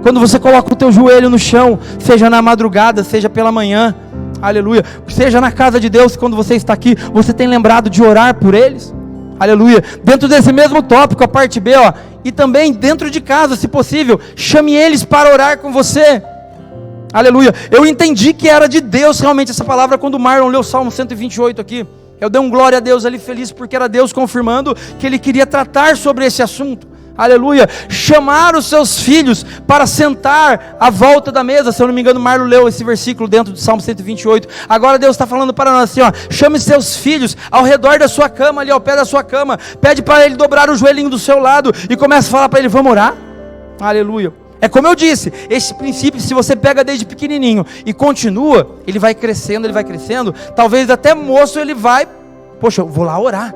Quando você coloca o teu joelho no chão, seja na madrugada, seja pela manhã, aleluia, seja na casa de Deus, quando você está aqui, você tem lembrado de orar por eles? Aleluia. Dentro desse mesmo tópico, a parte B, ó, e também dentro de casa, se possível, chame eles para orar com você. Aleluia. Eu entendi que era de Deus realmente essa palavra quando o Marlon leu o Salmo 128 aqui. Eu dei um glória a Deus ali feliz, porque era Deus confirmando que Ele queria tratar sobre esse assunto. Aleluia. Chamar os seus filhos para sentar à volta da mesa. Se eu não me engano, Marlon leu esse versículo dentro do Salmo 128. Agora Deus está falando para nós assim, ó: chame seus filhos ao redor da sua cama, ali ao pé da sua cama. Pede para ele dobrar o joelhinho do seu lado e começa a falar para ele: vamos orar? Aleluia. É como eu disse, esse princípio, se você pega desde pequenininho e continua, ele vai crescendo, talvez até moço ele vai, poxa, eu vou lá orar,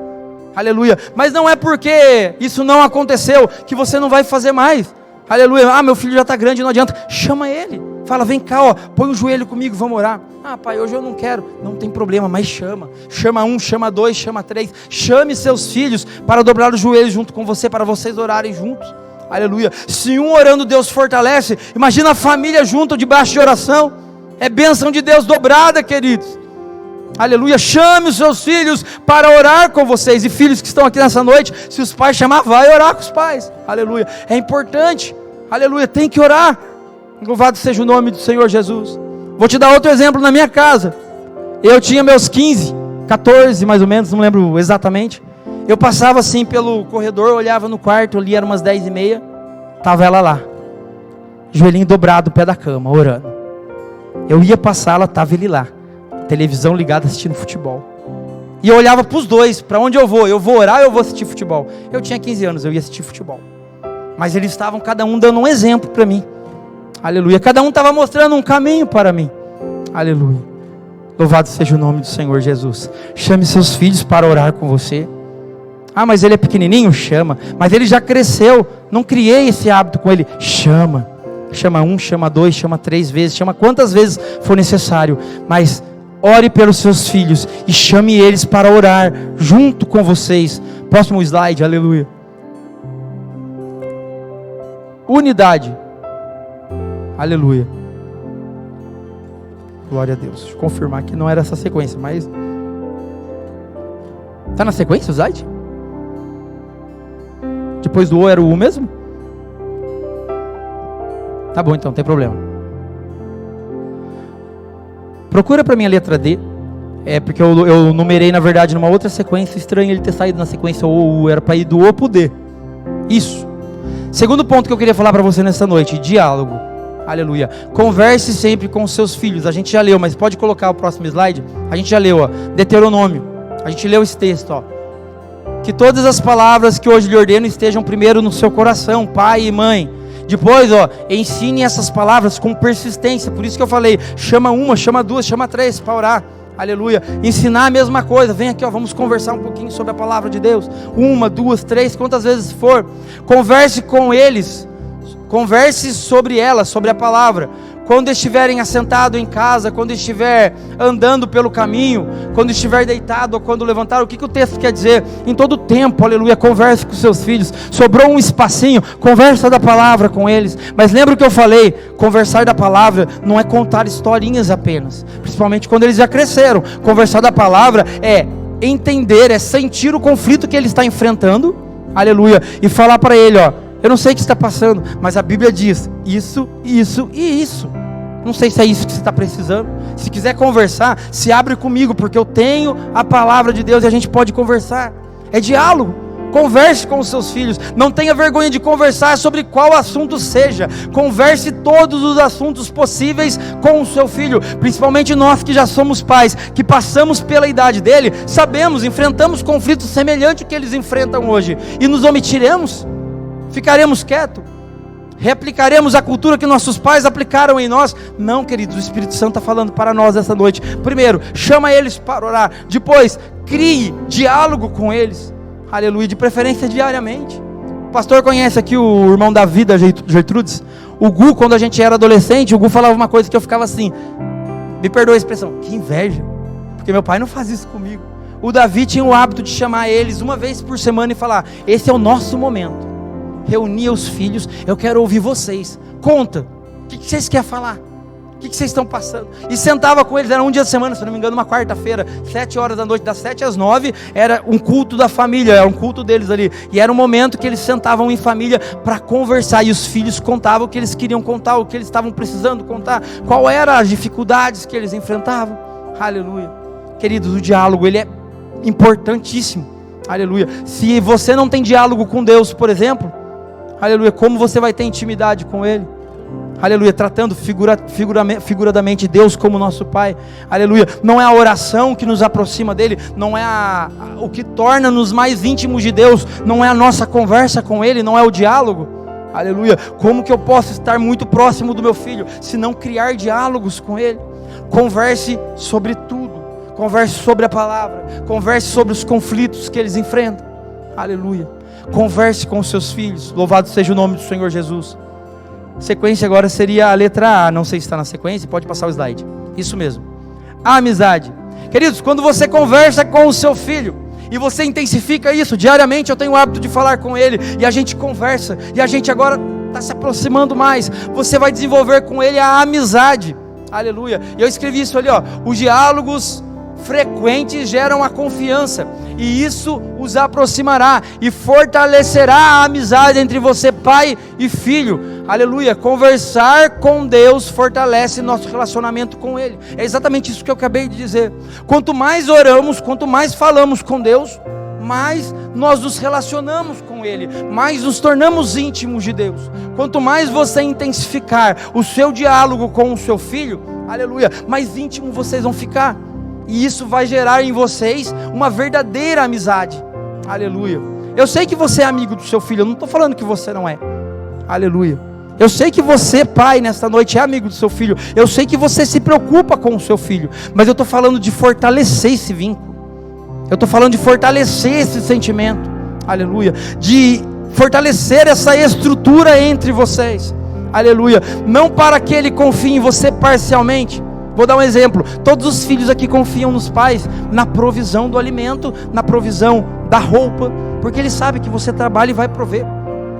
aleluia, mas não é porque isso não aconteceu, que você não vai fazer mais, aleluia. Ah, meu filho já está grande, não adianta, chama ele, fala: vem cá, ó, põe o joelho comigo, vamos orar. Ah, pai, hoje eu não quero, não tem problema, mas chama um, chama dois, chama três, chame seus filhos para dobrar os joelhos junto com você, para vocês orarem juntos. Aleluia. Se um orando, Deus fortalece. Imagina a família junto debaixo de oração. É bênção de Deus dobrada, queridos. Aleluia. Chame os seus filhos para orar com vocês. E filhos que estão aqui nessa noite, se os pais chamar, vai orar com os pais. Aleluia. É importante. Aleluia. Tem que orar. Louvado seja o nome do Senhor Jesus. Vou te dar outro exemplo na minha casa. Eu tinha meus 15, 14 mais ou menos, não lembro exatamente. Eu passava assim pelo corredor, olhava no quarto, ali era umas 10h30, estava ela lá, joelhinho dobrado, pé da cama, orando. Eu ia passar, ela estava ele lá, televisão ligada, assistindo futebol. E eu olhava para os dois: para onde eu vou? Eu vou orar ou eu vou assistir futebol? Eu tinha 15 anos, eu ia assistir futebol. Mas eles estavam cada um dando um exemplo para mim. Aleluia. Cada um estava mostrando um caminho para mim. Aleluia. Louvado seja o nome do Senhor Jesus. Chame seus filhos para orar com você. Ah, mas ele é pequenininho? Chama. Mas ele já cresceu, não criei esse hábito com ele. Chama um, chama dois, chama 3 vezes, chama quantas vezes for necessário, mas ore pelos seus filhos e chame eles para orar junto com vocês. Próximo slide, aleluia. Unidade, aleluia. Glória a Deus. Deixa eu confirmar que não era essa sequência, mas está na sequência o slide? Depois do O era o U mesmo? Tá bom, então, não tem problema. Procura para mim a letra D. É porque eu numerei, na verdade, numa outra sequência. Estranho ele ter saído na sequência O ou U. Era para ir do O para o D. Isso. Segundo ponto que eu queria falar para você nessa noite: diálogo. Aleluia. Converse sempre com os seus filhos. A gente já leu, mas pode colocar o próximo slide? A gente já leu, ó, Deuteronômio. A gente leu esse texto, ó. Que todas as palavras que hoje lhe ordeno estejam primeiro no seu coração, pai e mãe. Depois, ó, ensine essas palavras com persistência. Por isso que eu falei: chama uma, chama duas, chama 3 para orar. Aleluia. Ensinar a mesma coisa. Vem aqui, ó, vamos conversar um pouquinho sobre a palavra de Deus. 1, 2, 3, quantas vezes for. Converse com eles. Converse sobre ela, sobre a palavra. Quando estiverem assentado em casa, quando estiver andando pelo caminho, quando estiver deitado ou quando levantar, o que o texto quer dizer? Em todo tempo, aleluia, converse com seus filhos. Sobrou um espacinho, conversa da palavra com eles. Mas lembra o que eu falei? Conversar da palavra não é contar historinhas apenas, principalmente quando eles já cresceram. Conversar da palavra é entender, é sentir o conflito que ele está enfrentando, aleluia, e falar para ele, ó, eu não sei o que está passando, mas a Bíblia diz isso, isso e isso. Não sei se é isso que você está precisando. Se quiser conversar, se abre comigo, porque eu tenho a palavra de Deus e a gente pode conversar. É diálogo. Converse com os seus filhos. Não tenha vergonha de conversar sobre qual assunto seja. Converse todos os assuntos possíveis com o seu filho. Principalmente nós que já somos pais, que passamos pela idade dele, sabemos, enfrentamos conflitos semelhantes ao que eles enfrentam hoje. E nos omitiremos? Ficaremos quietos? Replicaremos a cultura que nossos pais aplicaram em nós? Não, queridos, o Espírito Santo está falando para nós essa noite. Primeiro, chama eles para orar. Depois, crie diálogo com eles. Aleluia, de preferência diariamente. O pastor conhece aqui o irmão Davi da Gertrudes. O Gu, quando a gente era adolescente, o Gu falava uma coisa que eu ficava assim, me perdoa a expressão, que inveja, porque meu pai não faz isso comigo. O Davi tinha o hábito de chamar eles uma vez por semana e falar, esse é o nosso momento. Reunia os filhos, eu quero ouvir vocês, conta, o que vocês querem falar? O que vocês estão passando? E sentava com eles, era um dia de semana, se não me engano, uma quarta-feira, 7 horas da noite, das 7 às 9, era um culto da família, era um culto deles ali, e era um momento que eles sentavam em família para conversar, e os filhos contavam o que eles queriam contar, o que eles estavam precisando contar, qual eram as dificuldades que eles enfrentavam. Aleluia. Queridos, o diálogo, ele é importantíssimo. Aleluia. Se você não tem diálogo com Deus, por exemplo, aleluia, como você vai ter intimidade com Ele? Aleluia, tratando figuradamente Deus como nosso Pai. Aleluia, não é a oração que nos aproxima dEle, não é o que torna-nos mais íntimos de Deus, não é a nossa conversa com Ele, não é o diálogo. Aleluia, como que eu posso estar muito próximo do meu filho, se não criar diálogos com Ele? Converse sobre tudo, converse sobre a palavra, converse sobre os conflitos que eles enfrentam. Aleluia. Converse com os seus filhos. Louvado seja o nome do Senhor Jesus. Sequência agora seria a letra A. Não sei se está na sequência, pode passar o slide. Isso mesmo. A amizade. Queridos, quando você conversa com o seu filho e você intensifica isso diariamente, eu tenho o hábito de falar com ele e a gente conversa e a gente agora está se aproximando mais. Você vai desenvolver com ele a amizade. Aleluia. E eu escrevi isso ali, ó. Os diálogos frequentes geram a confiança, e isso os aproximará e fortalecerá a amizade entre você, pai e filho. Aleluia. Conversar com Deus fortalece nosso relacionamento com Ele. É exatamente isso que eu acabei de dizer. Quanto mais oramos, quanto mais falamos com Deus, mais nós nos relacionamos com Ele, mais nos tornamos íntimos de Deus. Quanto mais você intensificar o seu diálogo com o seu filho, aleluia, mais íntimo vocês vão ficar. E isso vai gerar em vocês uma verdadeira amizade. Aleluia. Eu sei que você é amigo do seu filho, eu não estou falando que você não é. Aleluia. Eu sei que você, pai, nesta noite é amigo do seu filho. Eu sei que você se preocupa com o seu filho. Mas eu estou falando de fortalecer esse vínculo. Eu estou falando de fortalecer esse sentimento. Aleluia. De fortalecer essa estrutura entre vocês. Aleluia. Não para que ele confie em você parcialmente. Vou dar um exemplo. Todos os filhos aqui confiam nos pais na provisão do alimento, na provisão da roupa, porque ele sabe que você trabalha e vai prover.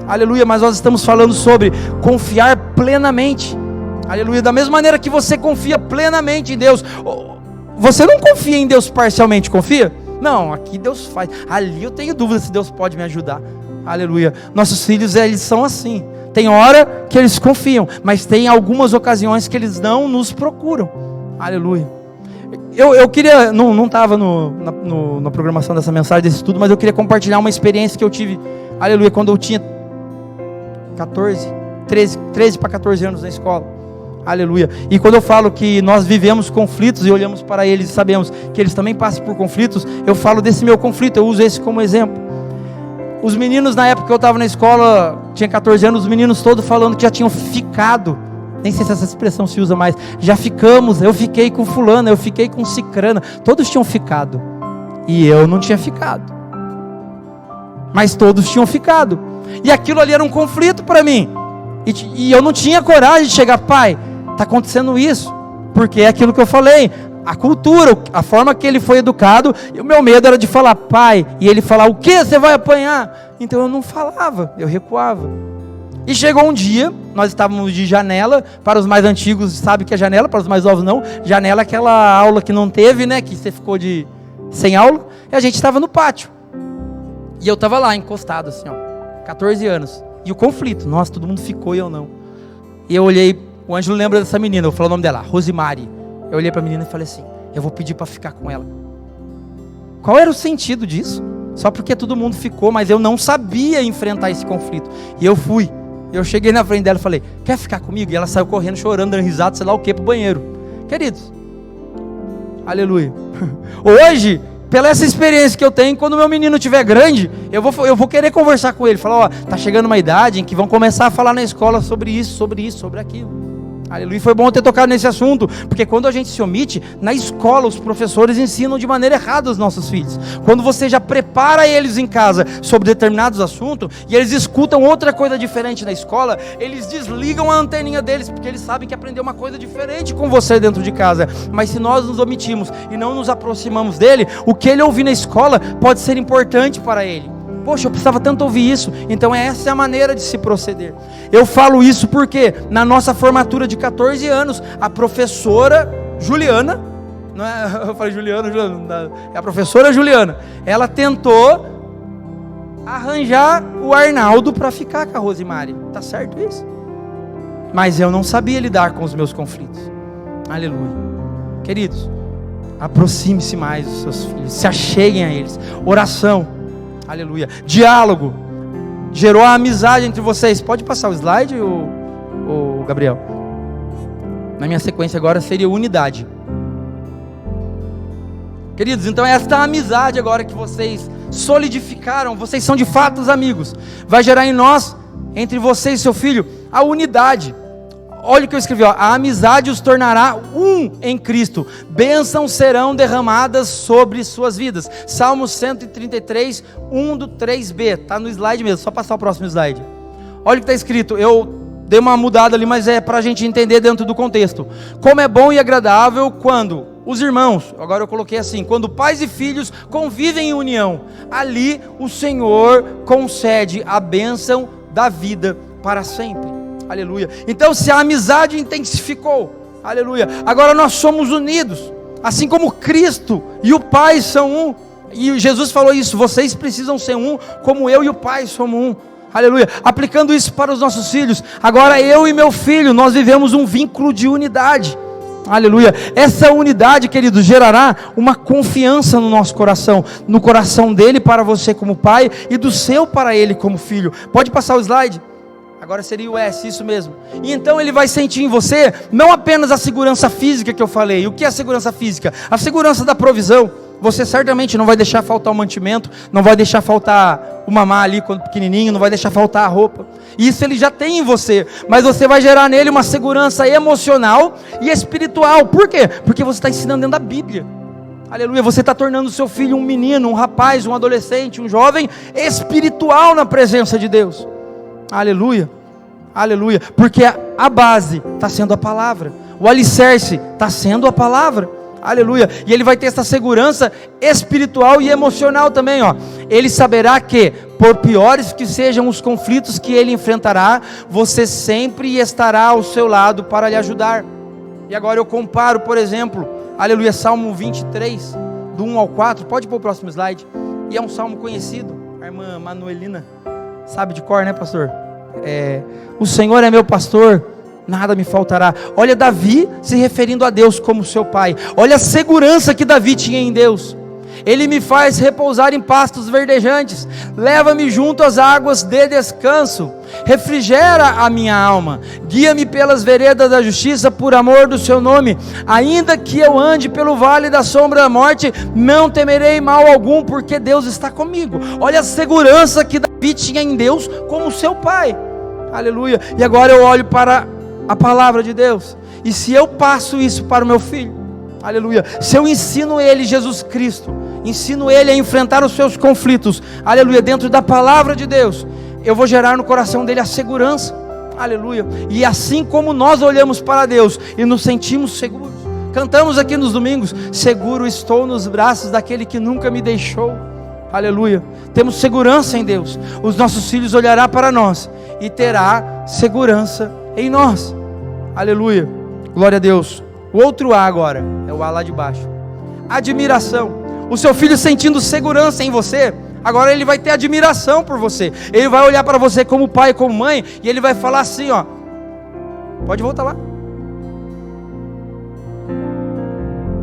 Aleluia. Mas nós estamos falando sobre confiar plenamente. Aleluia. Da mesma maneira que você confia plenamente em Deus. Você não confia em Deus parcialmente, confia? Não, aqui Deus faz. Ali eu tenho dúvida se Deus pode me ajudar. Aleluia. Nossos filhos, eles são assim. Tem hora que eles confiam, mas tem algumas ocasiões que eles não nos procuram. Aleluia. Eu queria, não estava na programação dessa mensagem, desse estudo, mas eu queria compartilhar uma experiência que eu tive, aleluia, quando eu tinha 13 para 14 anos na escola. Aleluia. E quando eu falo que nós vivemos conflitos e olhamos para eles e sabemos que eles também passam por conflitos, eu falo desse meu conflito, eu uso esse como exemplo. Os meninos, na época que eu estava na escola, tinha 14 anos, os meninos todos falando que já tinham ficado. Nem sei se essa expressão se usa mais. Já ficamos, eu fiquei com fulana, eu fiquei com cicrana. Todos tinham ficado. E eu não tinha ficado. Mas todos tinham ficado. E aquilo ali era um conflito para mim. E eu não tinha coragem de chegar, pai, está acontecendo isso. Porque é aquilo que eu falei. A cultura, a forma que ele foi educado, e o meu medo era de falar, pai, e ele falar, o que? Você vai apanhar? Então eu não falava, eu recuava. E chegou um dia, nós estávamos de janela, para os mais antigos sabe que é janela, para os mais novos não. Janela é aquela aula que não teve, né, que você ficou sem aula. E a gente estava no pátio. E eu estava lá, encostado assim, ó, 14 anos. E o conflito, nossa, todo mundo ficou e eu não. E eu olhei, o Ângelo lembra dessa menina, eu falei o nome dela, Rosimari. Eu olhei para a menina e falei assim, eu vou pedir para ficar com ela. Qual era o sentido disso? Só porque todo mundo ficou, mas eu não sabia enfrentar esse conflito. E eu fui. Eu cheguei na frente dela e falei, quer ficar comigo? E ela saiu correndo, chorando, dando risada, sei lá o que, pro banheiro. Queridos, aleluia. Hoje, pela essa experiência que eu tenho, quando meu menino estiver grande, eu vou querer conversar com ele. Falar, ó, tá chegando uma idade em que vão começar a falar na escola sobre isso, sobre aquilo. Aleluia, foi bom ter tocado nesse assunto, porque quando a gente se omite, na escola os professores ensinam de maneira errada os nossos filhos. Quando você já prepara eles em casa sobre determinados assuntos, e eles escutam outra coisa diferente na escola, eles desligam a anteninha deles, porque eles sabem que aprendeu uma coisa diferente com você dentro de casa. Mas se nós nos omitimos e não nos aproximamos dele, o que ele ouvir na escola pode ser importante para ele. Poxa, eu precisava tanto ouvir isso. Então essa é a maneira de se proceder. Eu falo isso porque na nossa formatura de 14 anos, a professora Juliana, não é, eu falei Juliana, é a professora Juliana, ela tentou arranjar o Arnaldo para ficar com a Rosimari. Tá certo isso? Mas eu não sabia lidar com os meus conflitos. Aleluia. Queridos, aproxime-se mais dos seus filhos, se acheguem a eles. Oração. Aleluia. Diálogo. Gerou a amizade entre vocês. Pode passar o slide, o Gabriel? Na minha sequência agora seria unidade. Queridos, então esta amizade agora que vocês solidificaram, vocês são de fato os amigos, vai gerar em nós, entre você e seu filho, a unidade. Olha o que eu escrevi, ó. A amizade os tornará um em Cristo. Bênçãos serão derramadas sobre suas vidas. Salmo 133, 1 do 3b. Está no slide mesmo, só passar o próximo slide. Olha o que está escrito. Eu dei uma mudada ali, mas é para a gente entender dentro do contexto. Como é bom e agradável quando os irmãos, agora eu coloquei assim, quando pais e filhos convivem em união. Ali o Senhor concede a bênção da vida para sempre. Aleluia. Então se a amizade intensificou, aleluia, agora nós somos unidos, assim como Cristo e o Pai são um, e Jesus falou isso, vocês precisam ser um, como eu e o Pai somos um, aleluia, aplicando isso para os nossos filhos, agora eu e meu filho, nós vivemos um vínculo de unidade, aleluia, essa unidade, queridos, gerará uma confiança no nosso coração, no coração dele para você como pai, e do seu para ele como filho. Pode passar o slide? Agora seria o S, isso mesmo. E então ele vai sentir em você, não apenas a segurança física que eu falei. O que é a segurança física? A segurança da provisão. Você certamente não vai deixar faltar o mantimento, não vai deixar faltar o mamar ali quando pequenininho, não vai deixar faltar a roupa. Isso ele já tem em você, mas você vai gerar nele uma segurança emocional e espiritual. Por quê? Porque você está ensinando dentro da Bíblia. Aleluia, você está tornando o seu filho um menino, um rapaz, um adolescente, um jovem espiritual na presença de Deus. Aleluia, aleluia, porque a base está sendo a palavra, o alicerce está sendo a palavra, aleluia, e ele vai ter essa segurança espiritual e emocional também, ó. Ele saberá que, por piores que sejam os conflitos que ele enfrentará, você sempre estará ao seu lado para lhe ajudar. E agora eu comparo, por exemplo, aleluia, Salmo 23, do 1 ao 4, pode pôr o próximo slide, e é um salmo conhecido, a irmã Manuelina sabe de cor, né, pastor? O Senhor é meu pastor, nada me faltará. Olha Davi se referindo a Deus como seu pai. Olha a segurança que Davi tinha em Deus. Ele me faz repousar em pastos verdejantes, leva-me junto às águas de descanso, refrigera a minha alma, guia-me pelas veredas da justiça por amor do seu nome. Ainda que eu ande pelo vale da sombra da morte, não temerei mal algum, porque Deus está comigo. Olha a segurança que Davi tinha em Deus como seu pai, aleluia. E agora eu olho para a palavra de Deus, e se eu passo isso para o meu filho, aleluia, se eu ensino ele Jesus Cristo, ensino ele a enfrentar os seus conflitos, aleluia, dentro da palavra de Deus, eu vou gerar no coração dele a segurança, aleluia. E assim como nós olhamos para Deus e nos sentimos seguros, cantamos aqui nos domingos, seguro estou nos braços daquele que nunca me deixou, aleluia, temos segurança em Deus, os nossos filhos olharão para nós e terá segurança em nós, aleluia, glória a Deus. O outro A agora, é o A lá de baixo, admiração. O seu filho sentindo segurança em você, agora ele vai ter admiração por você. Ele vai olhar para você como pai, como mãe, e ele vai falar assim, ó. Pode voltar lá.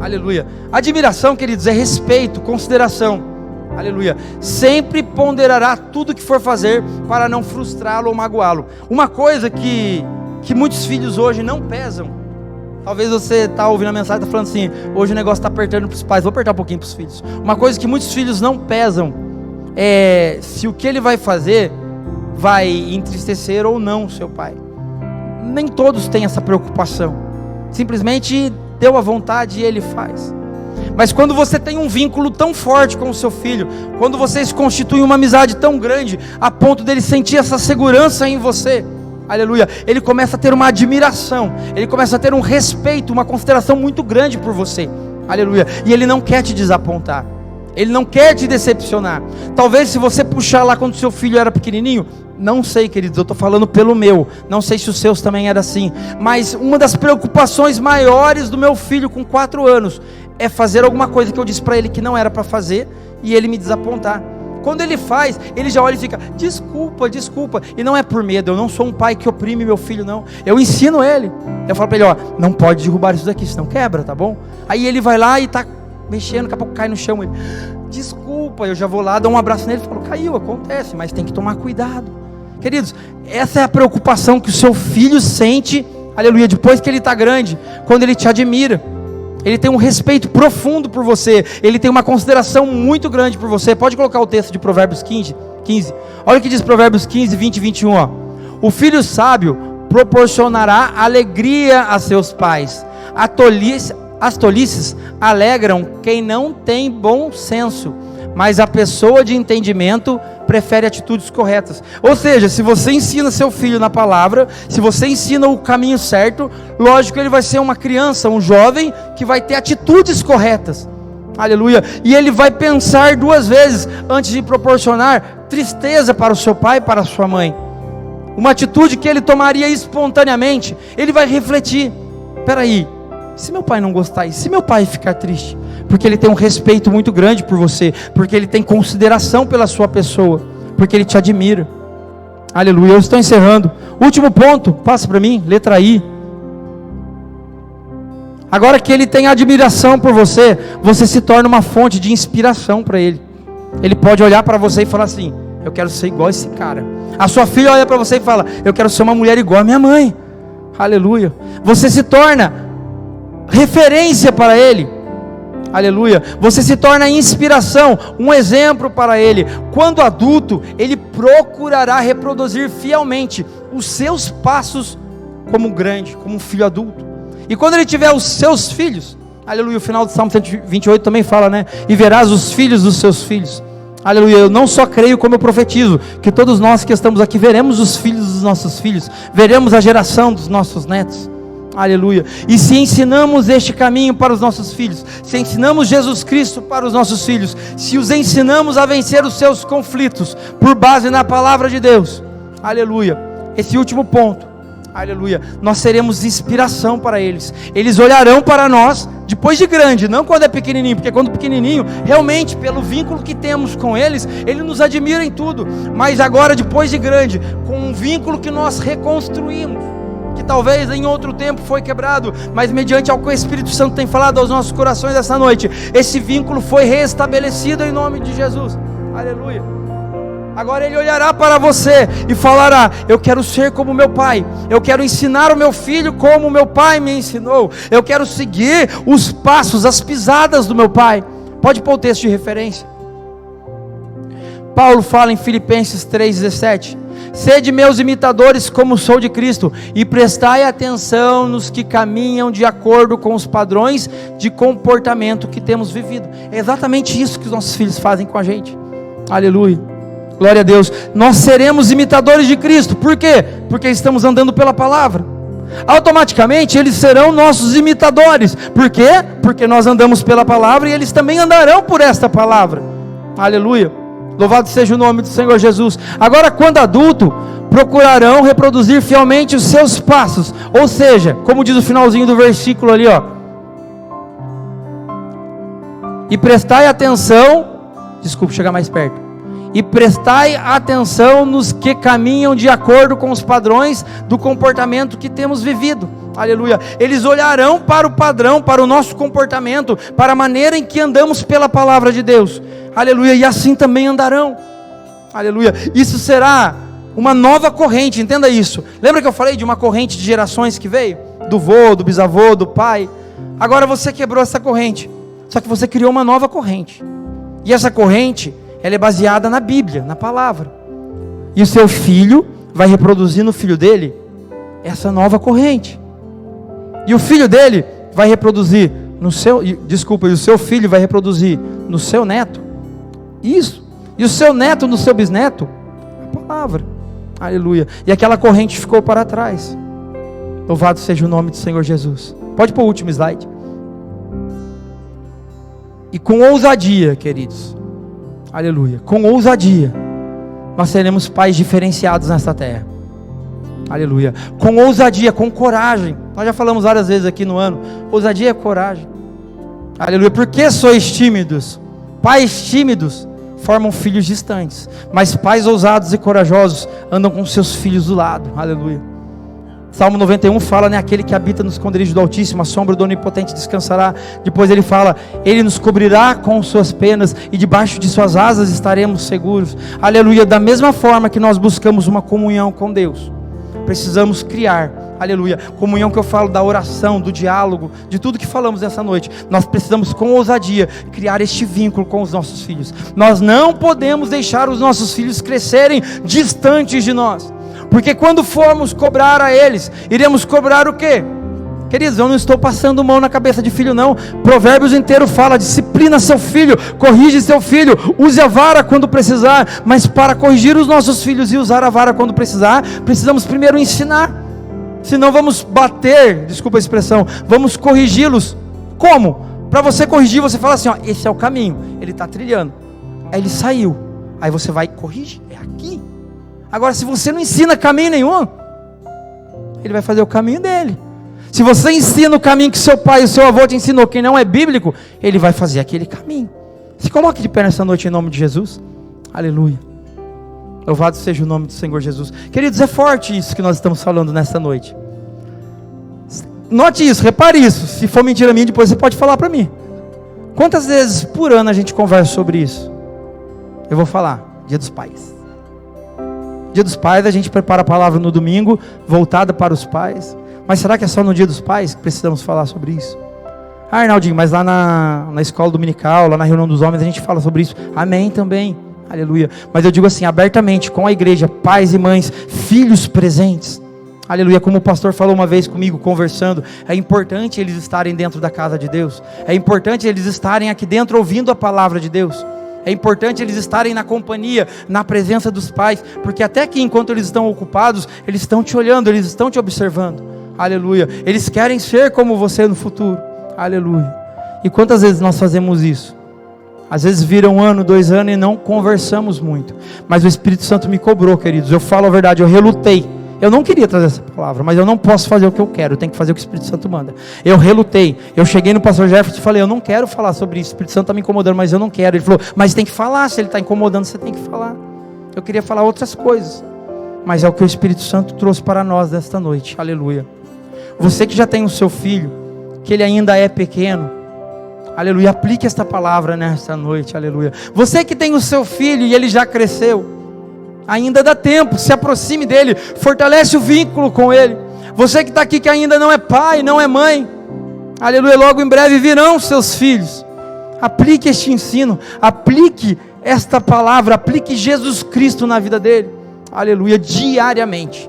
Aleluia. Admiração, queridos, é respeito, consideração. Aleluia. Sempre ponderará tudo que for fazer para não frustrá-lo ou magoá-lo. Uma coisa que muitos filhos hoje não pesam. Talvez você está ouvindo a mensagem e está falando assim, hoje o negócio está apertando para os pais. Vou apertar um pouquinho para os filhos. Uma coisa que muitos filhos não pesam é se o que ele vai fazer vai entristecer ou não o seu pai. Nem todos têm essa preocupação. Simplesmente deu a vontade e ele faz. Mas quando você tem um vínculo tão forte com o seu filho, quando vocês constituem uma amizade tão grande, a ponto dele sentir essa segurança em você, aleluia, ele começa a ter uma admiração, ele começa a ter um respeito, uma consideração muito grande por você, aleluia, e ele não quer te desapontar, ele não quer te decepcionar. Talvez se você puxar lá quando seu filho era pequenininho, não sei, queridos, eu estou falando pelo meu, não sei se os seus também era assim, mas uma das preocupações maiores do meu filho com 4 anos, é fazer alguma coisa que eu disse para ele que não era para fazer, e ele me desapontar. Quando ele faz, ele já olha e fica, desculpa, desculpa, e não é por medo, eu não sou um pai que oprime meu filho, não, eu ensino ele, eu falo para ele, ó, não pode derrubar isso daqui, senão quebra, tá bom? Aí ele vai lá e está mexendo, daqui a pouco cai no chão, ele, desculpa, eu já vou lá, dou um abraço nele, e falo, caiu, acontece, mas tem que tomar cuidado. Queridos, essa é a preocupação que o seu filho sente, aleluia, depois que ele está grande, quando ele te admira. Ele tem um respeito profundo por você, ele tem uma consideração muito grande por você. Pode colocar o texto de Provérbios 15. Olha o que diz Provérbios 15, 20 e 21, ó. O filho sábio proporcionará alegria a seus pais. As tolices alegram quem não tem bom senso, mas a pessoa de entendimento prefere atitudes corretas. Ou seja, se você ensina seu filho na palavra, se você ensina o caminho certo, lógico que ele vai ser uma criança, um jovem, que vai ter atitudes corretas, aleluia, e ele vai pensar 2 vezes, antes de proporcionar tristeza para o seu pai e para a sua mãe. Uma atitude que ele tomaria espontaneamente, ele vai refletir, peraí, se meu pai não gostar, e se meu pai ficar triste? Porque ele tem um respeito muito grande por você, porque ele tem consideração pela sua pessoa, porque ele te admira, aleluia. Eu estou encerrando, último ponto, passa para mim, letra I. Agora que ele tem admiração por você, você se torna uma fonte de inspiração para ele. Ele pode olhar para você e falar assim, eu quero ser igual a esse cara. A sua filha olha para você e fala, eu quero ser uma mulher igual a minha mãe, aleluia. Você se torna referência para ele, aleluia. Você se torna inspiração, um exemplo para ele. Quando adulto, ele procurará reproduzir fielmente os seus passos como grande, como um filho adulto. E quando ele tiver os seus filhos, aleluia, o final do Salmo 128 também fala, né? E verás os filhos dos seus filhos, aleluia. Eu não só creio, como eu profetizo, que todos nós que estamos aqui veremos os filhos dos nossos filhos, veremos a geração dos nossos netos, aleluia. E se ensinamos este caminho para os nossos filhos, se ensinamos Jesus Cristo para os nossos filhos, se os ensinamos a vencer os seus conflitos, por base na palavra de Deus, aleluia, esse último ponto, aleluia, nós seremos inspiração para eles. Eles olharão para nós depois de grande, não quando é pequenininho, porque quando pequenininho, realmente pelo vínculo que temos com eles, ele nos admira em tudo, mas agora depois de grande, com um vínculo que nós reconstruímos, que talvez em outro tempo foi quebrado, mas mediante ao que o Espírito Santo tem falado aos nossos corações essa noite, esse vínculo foi restabelecido em nome de Jesus, aleluia. Agora ele olhará para você e falará, eu quero ser como meu pai, eu quero ensinar o meu filho como meu pai me ensinou, eu quero seguir os passos, as pisadas do meu pai. Pode pôr o texto de referência. Paulo fala em Filipenses 3,17, sede meus imitadores como sou de Cristo, e prestai atenção nos que caminham de acordo com os padrões de comportamento que temos vivido. É exatamente isso que os nossos filhos fazem com a gente, aleluia, glória a Deus. Nós seremos imitadores de Cristo, por quê? Porque estamos andando pela palavra, automaticamente eles serão nossos imitadores, por quê? Porque nós andamos pela palavra, e eles também andarão por esta palavra, aleluia. Louvado seja o nome do Senhor Jesus. Agora, quando adulto, procurarão reproduzir fielmente os seus passos. Ou seja, como diz o finalzinho do versículo ali, ó, E prestai atenção, desculpe, chegar mais perto. E prestai atenção nos que caminham de acordo com os padrões do comportamento que temos vivido. Aleluia. Eles olharão para o padrão, para o nosso comportamento, para a maneira em que andamos pela palavra de Deus. Aleluia. E assim também andarão. Aleluia. Isso será uma nova corrente, entenda isso. Lembra que eu falei de uma corrente de gerações que veio? Do vô, do bisavô, do pai. Agora você quebrou essa corrente. Só que você criou uma nova corrente. E essa corrente, ela é baseada na Bíblia, na palavra. E o seu filho vai reproduzir no filho dele essa nova corrente. E o filho dele vai reproduzir no seu, e o seu filho vai reproduzir no seu neto. Isso. E o seu neto no seu bisneto, a palavra. Aleluia. E aquela corrente ficou para trás. Louvado seja o nome do Senhor Jesus. Pode pôr o último slide. E com ousadia, queridos, aleluia, com ousadia, nós seremos pais diferenciados nesta terra. Aleluia. Com ousadia, com coragem. Nós já falamos várias vezes aqui no ano. Ousadia é coragem. Aleluia. Por que sois tímidos? Pais tímidos formam filhos distantes, mas pais ousados e corajosos andam com seus filhos do lado. Aleluia. Salmo 91 fala, né? Aquele que habita no esconderijo do Altíssimo, a sombra do Onipotente descansará. Depois ele fala, ele nos cobrirá com suas penas e debaixo de suas asas estaremos seguros. Aleluia. Da mesma forma que nós buscamos uma comunhão com Deus, precisamos criar, aleluia, comunhão, que eu falo da oração, do diálogo, de tudo que falamos nessa noite. Nós precisamos com ousadia criar este vínculo com os nossos filhos. Nós não podemos deixar os nossos filhos crescerem distantes de nós, porque quando formos cobrar a eles, iremos cobrar o quê? Queridos, eu não estou passando mão na cabeça de filho não. Provérbios inteiro fala, disciplina seu filho, corrige seu filho, use a vara quando precisar. Mas para corrigir os nossos filhos e usar a vara quando precisar, precisamos primeiro ensinar. Senão vamos bater, desculpa a expressão, vamos corrigi-los. Como? Para você corrigir, você fala assim, ó, esse é o caminho, ele está trilhando, aí ele saiu, aí você vai corrigir, é aqui. Agora se você não ensina caminho nenhum, ele vai fazer o caminho dele. Se você ensina o caminho que seu pai e seu avô te ensinou, que não é bíblico, ele vai fazer aquele caminho. Se coloque de pé nessa noite em nome de Jesus. Aleluia. Louvado seja o nome do Senhor Jesus. Queridos, é forte isso que nós estamos falando nesta noite. Note isso, repare isso. Se for mentira minha, depois você pode falar para mim. Quantas vezes por ano a gente conversa sobre isso? Eu vou falar, Dia dos Pais. Dia dos Pais a gente prepara a palavra no domingo, voltada para os pais. Mas será que é só no Dia dos Pais que precisamos falar sobre isso? Ah, Arnaldinho, mas lá na escola dominical, lá na reunião dos homens, a gente fala sobre isso. Amém também, aleluia. Mas eu digo assim, abertamente, com a igreja, pais e mães, filhos presentes, aleluia. Como o pastor falou uma vez comigo, conversando, é importante eles estarem dentro da casa de Deus. É importante eles estarem aqui dentro ouvindo a palavra de Deus. É importante eles estarem na companhia, na presença dos pais, porque até que enquanto eles estão ocupados, eles estão te olhando, eles estão te observando. Aleluia. Eles querem ser como você no futuro. Aleluia. E quantas vezes nós fazemos isso? Às vezes vira 1 ano, 2 anos e não conversamos muito. Mas o Espírito Santo me cobrou, queridos. Eu falo a verdade, eu relutei. Eu não queria trazer essa palavra, mas eu não posso fazer o que eu quero. Eu tenho que fazer o que o Espírito Santo manda. Eu relutei. Eu cheguei no pastor Jefferson e falei, eu não quero falar sobre isso. O Espírito Santo está me incomodando, mas eu não quero. Ele falou, mas tem que falar. Se ele está incomodando, você tem que falar. Eu queria falar outras coisas, mas é o que o Espírito Santo trouxe para nós nesta noite. Aleluia. Você que já tem o seu filho, que ele ainda é pequeno, aleluia, aplique esta palavra nesta noite, aleluia. Você que tem o seu filho e ele já cresceu, ainda dá tempo, se aproxime dele, fortalece o vínculo com ele. Você que está aqui que ainda não é pai, não é mãe, aleluia, logo em breve virão seus filhos. Aplique este ensino, aplique esta palavra, aplique Jesus Cristo na vida dele, aleluia, diariamente.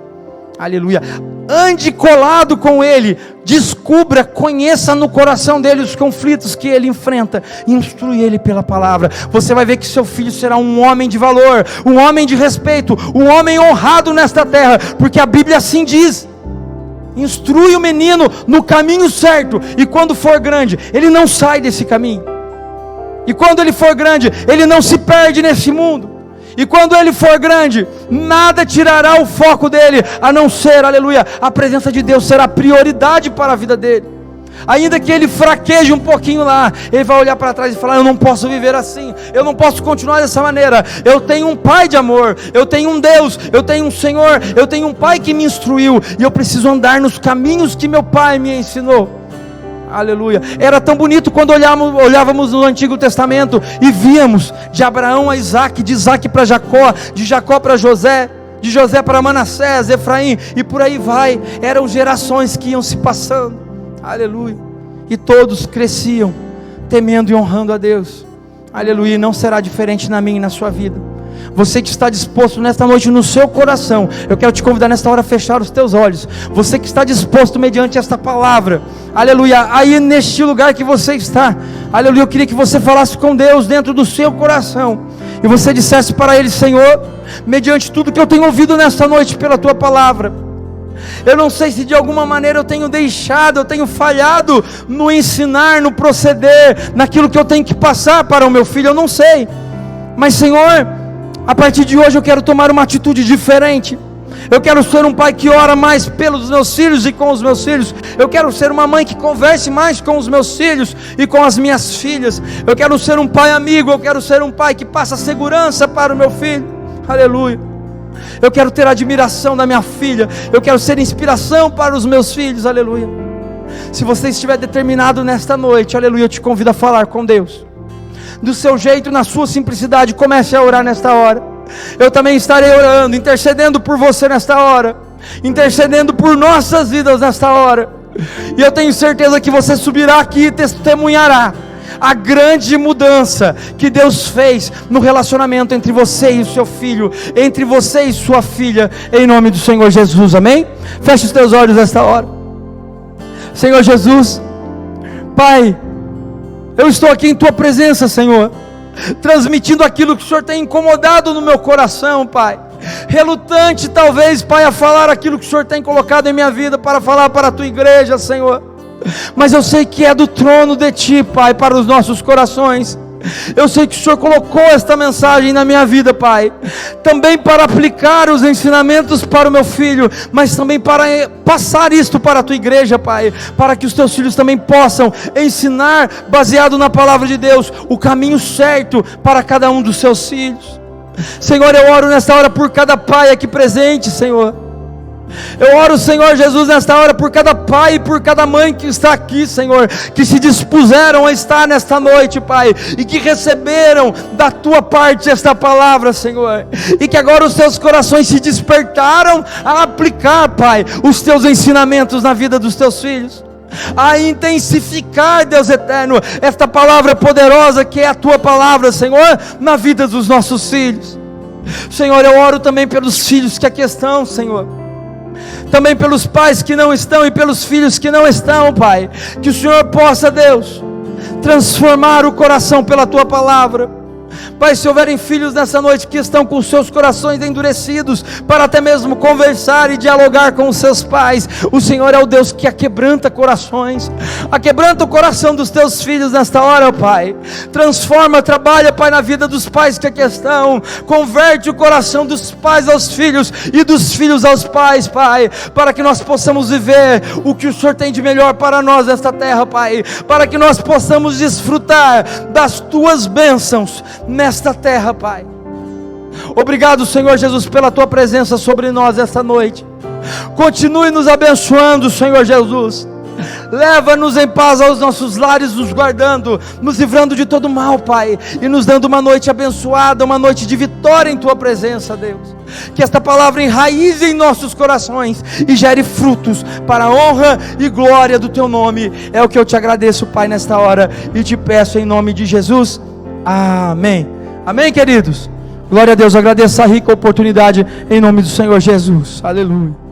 Aleluia, ande colado com ele, descubra, conheça no coração dele os conflitos que ele enfrenta, instrui ele pela palavra. Você vai ver que seu filho será um homem de valor, um homem de respeito, um homem honrado nesta terra, porque a Bíblia assim diz. Instrui o menino no caminho certo, e quando for grande, ele não sai desse caminho, e quando ele for grande, ele não se perde nesse mundo. E quando ele for grande, nada tirará o foco dele, a não ser, aleluia, a presença de Deus será prioridade para a vida dele. Ainda que ele fraqueje um pouquinho lá, ele vai olhar para trás e falar: eu não posso viver assim, eu não posso continuar dessa maneira. Eu tenho um Pai de amor, eu tenho um Deus, eu tenho um Senhor, eu tenho um Pai que me instruiu, e eu preciso andar nos caminhos que meu Pai me ensinou. Aleluia. Era tão bonito quando olhávamos no Antigo Testamento e víamos de Abraão a Isaac, de Isaac para Jacó, de Jacó para José, de José para Manassés, Efraim, e por aí vai. Eram gerações que iam se passando. Aleluia. E todos cresciam temendo e honrando a Deus. Aleluia. E não será diferente na minha e na sua vida. Você que está disposto nesta noite no seu coração, eu quero te convidar nesta hora a fechar os teus olhos. Você que está disposto mediante esta palavra, aleluia, aí neste lugar que você está, aleluia, eu queria que você falasse com Deus dentro do seu coração, e você dissesse para Ele: Senhor, mediante tudo que eu tenho ouvido nesta noite pela Tua palavra, eu não sei se de alguma maneira eu tenho deixado, eu tenho falhado no ensinar, no proceder, naquilo que eu tenho que passar para o meu filho, eu não sei, mas Senhor, a partir de hoje eu quero tomar uma atitude diferente. Eu quero ser um pai que ora mais pelos meus filhos e com os meus filhos. Eu quero ser uma mãe que converse mais com os meus filhos e com as minhas filhas. Eu quero ser um pai amigo. Eu quero ser um pai que passa segurança para o meu filho. Aleluia. Eu quero ter admiração da minha filha. Eu quero ser inspiração para os meus filhos. Aleluia. Se você estiver determinado nesta noite, aleluia, eu te convido a falar com Deus. Do seu jeito, na sua simplicidade, comece a orar nesta hora. Eu também estarei orando, intercedendo por você nesta hora, intercedendo por nossas vidas nesta hora. E eu tenho certeza que você subirá aqui e testemunhará a grande mudança que Deus fez no relacionamento entre você e o seu filho, entre você e sua filha, em nome do Senhor Jesus, amém? Feche os teus olhos nesta hora. Senhor Jesus, Pai, eu estou aqui em Tua presença, Senhor, transmitindo aquilo que o Senhor tem incomodado no meu coração, Pai. Relutante talvez, Pai, a falar aquilo que o Senhor tem colocado em minha vida para falar para a Tua igreja, Senhor. Mas eu sei que é do trono de Ti, Pai, para os nossos corações. Eu sei que o Senhor colocou esta mensagem na minha vida, Pai, também para aplicar os ensinamentos para o meu filho, mas também para passar isto para a Tua igreja, Pai, para que os Teus filhos também possam ensinar, baseado na palavra de Deus, o caminho certo para cada um dos Seus filhos. Senhor, eu oro nesta hora por cada pai aqui presente, Senhor. Eu oro, Senhor Jesus, nesta hora por cada pai e por cada mãe que está aqui, Senhor, que se dispuseram a estar nesta noite, Pai, e que receberam da Tua parte esta palavra, Senhor, e que agora os seus corações se despertaram a aplicar, Pai, os Teus ensinamentos na vida dos Teus filhos, a intensificar, Deus eterno, esta palavra poderosa que é a Tua palavra, Senhor, na vida dos nossos filhos. Senhor, eu oro também pelos filhos que aqui estão, Senhor, também pelos pais que não estão e pelos filhos que não estão, Pai, que o Senhor possa, Deus, transformar o coração pela Tua palavra. Pai, se houverem filhos nessa noite que estão com seus corações endurecidos para até mesmo conversar e dialogar com os seus pais, o Senhor é o Deus que aquebranta corações, aquebranta o coração dos Teus filhos nesta hora, Pai. Transforma, trabalha, Pai, na vida dos pais que aqui estão, converte o coração dos pais aos filhos e dos filhos aos pais, Pai, para que nós possamos viver o que o Senhor tem de melhor para nós nesta terra, Pai, para que nós possamos desfrutar das Tuas bênçãos nesta terra, Pai. Obrigado, Senhor Jesus, pela Tua presença sobre nós esta noite. Continue nos abençoando, Senhor Jesus. Leva-nos em paz aos nossos lares, nos guardando, nos livrando de todo mal, Pai, e nos dando uma noite abençoada, uma noite de vitória em Tua presença, Deus. Que esta palavra enraize em nossos corações e gere frutos para a honra e glória do Teu nome. É o que eu Te agradeço, Pai, nesta hora, e Te peço em nome de Jesus. Amém. Amém, queridos? Glória a Deus. Agradeço a rica oportunidade em nome do Senhor Jesus. Aleluia.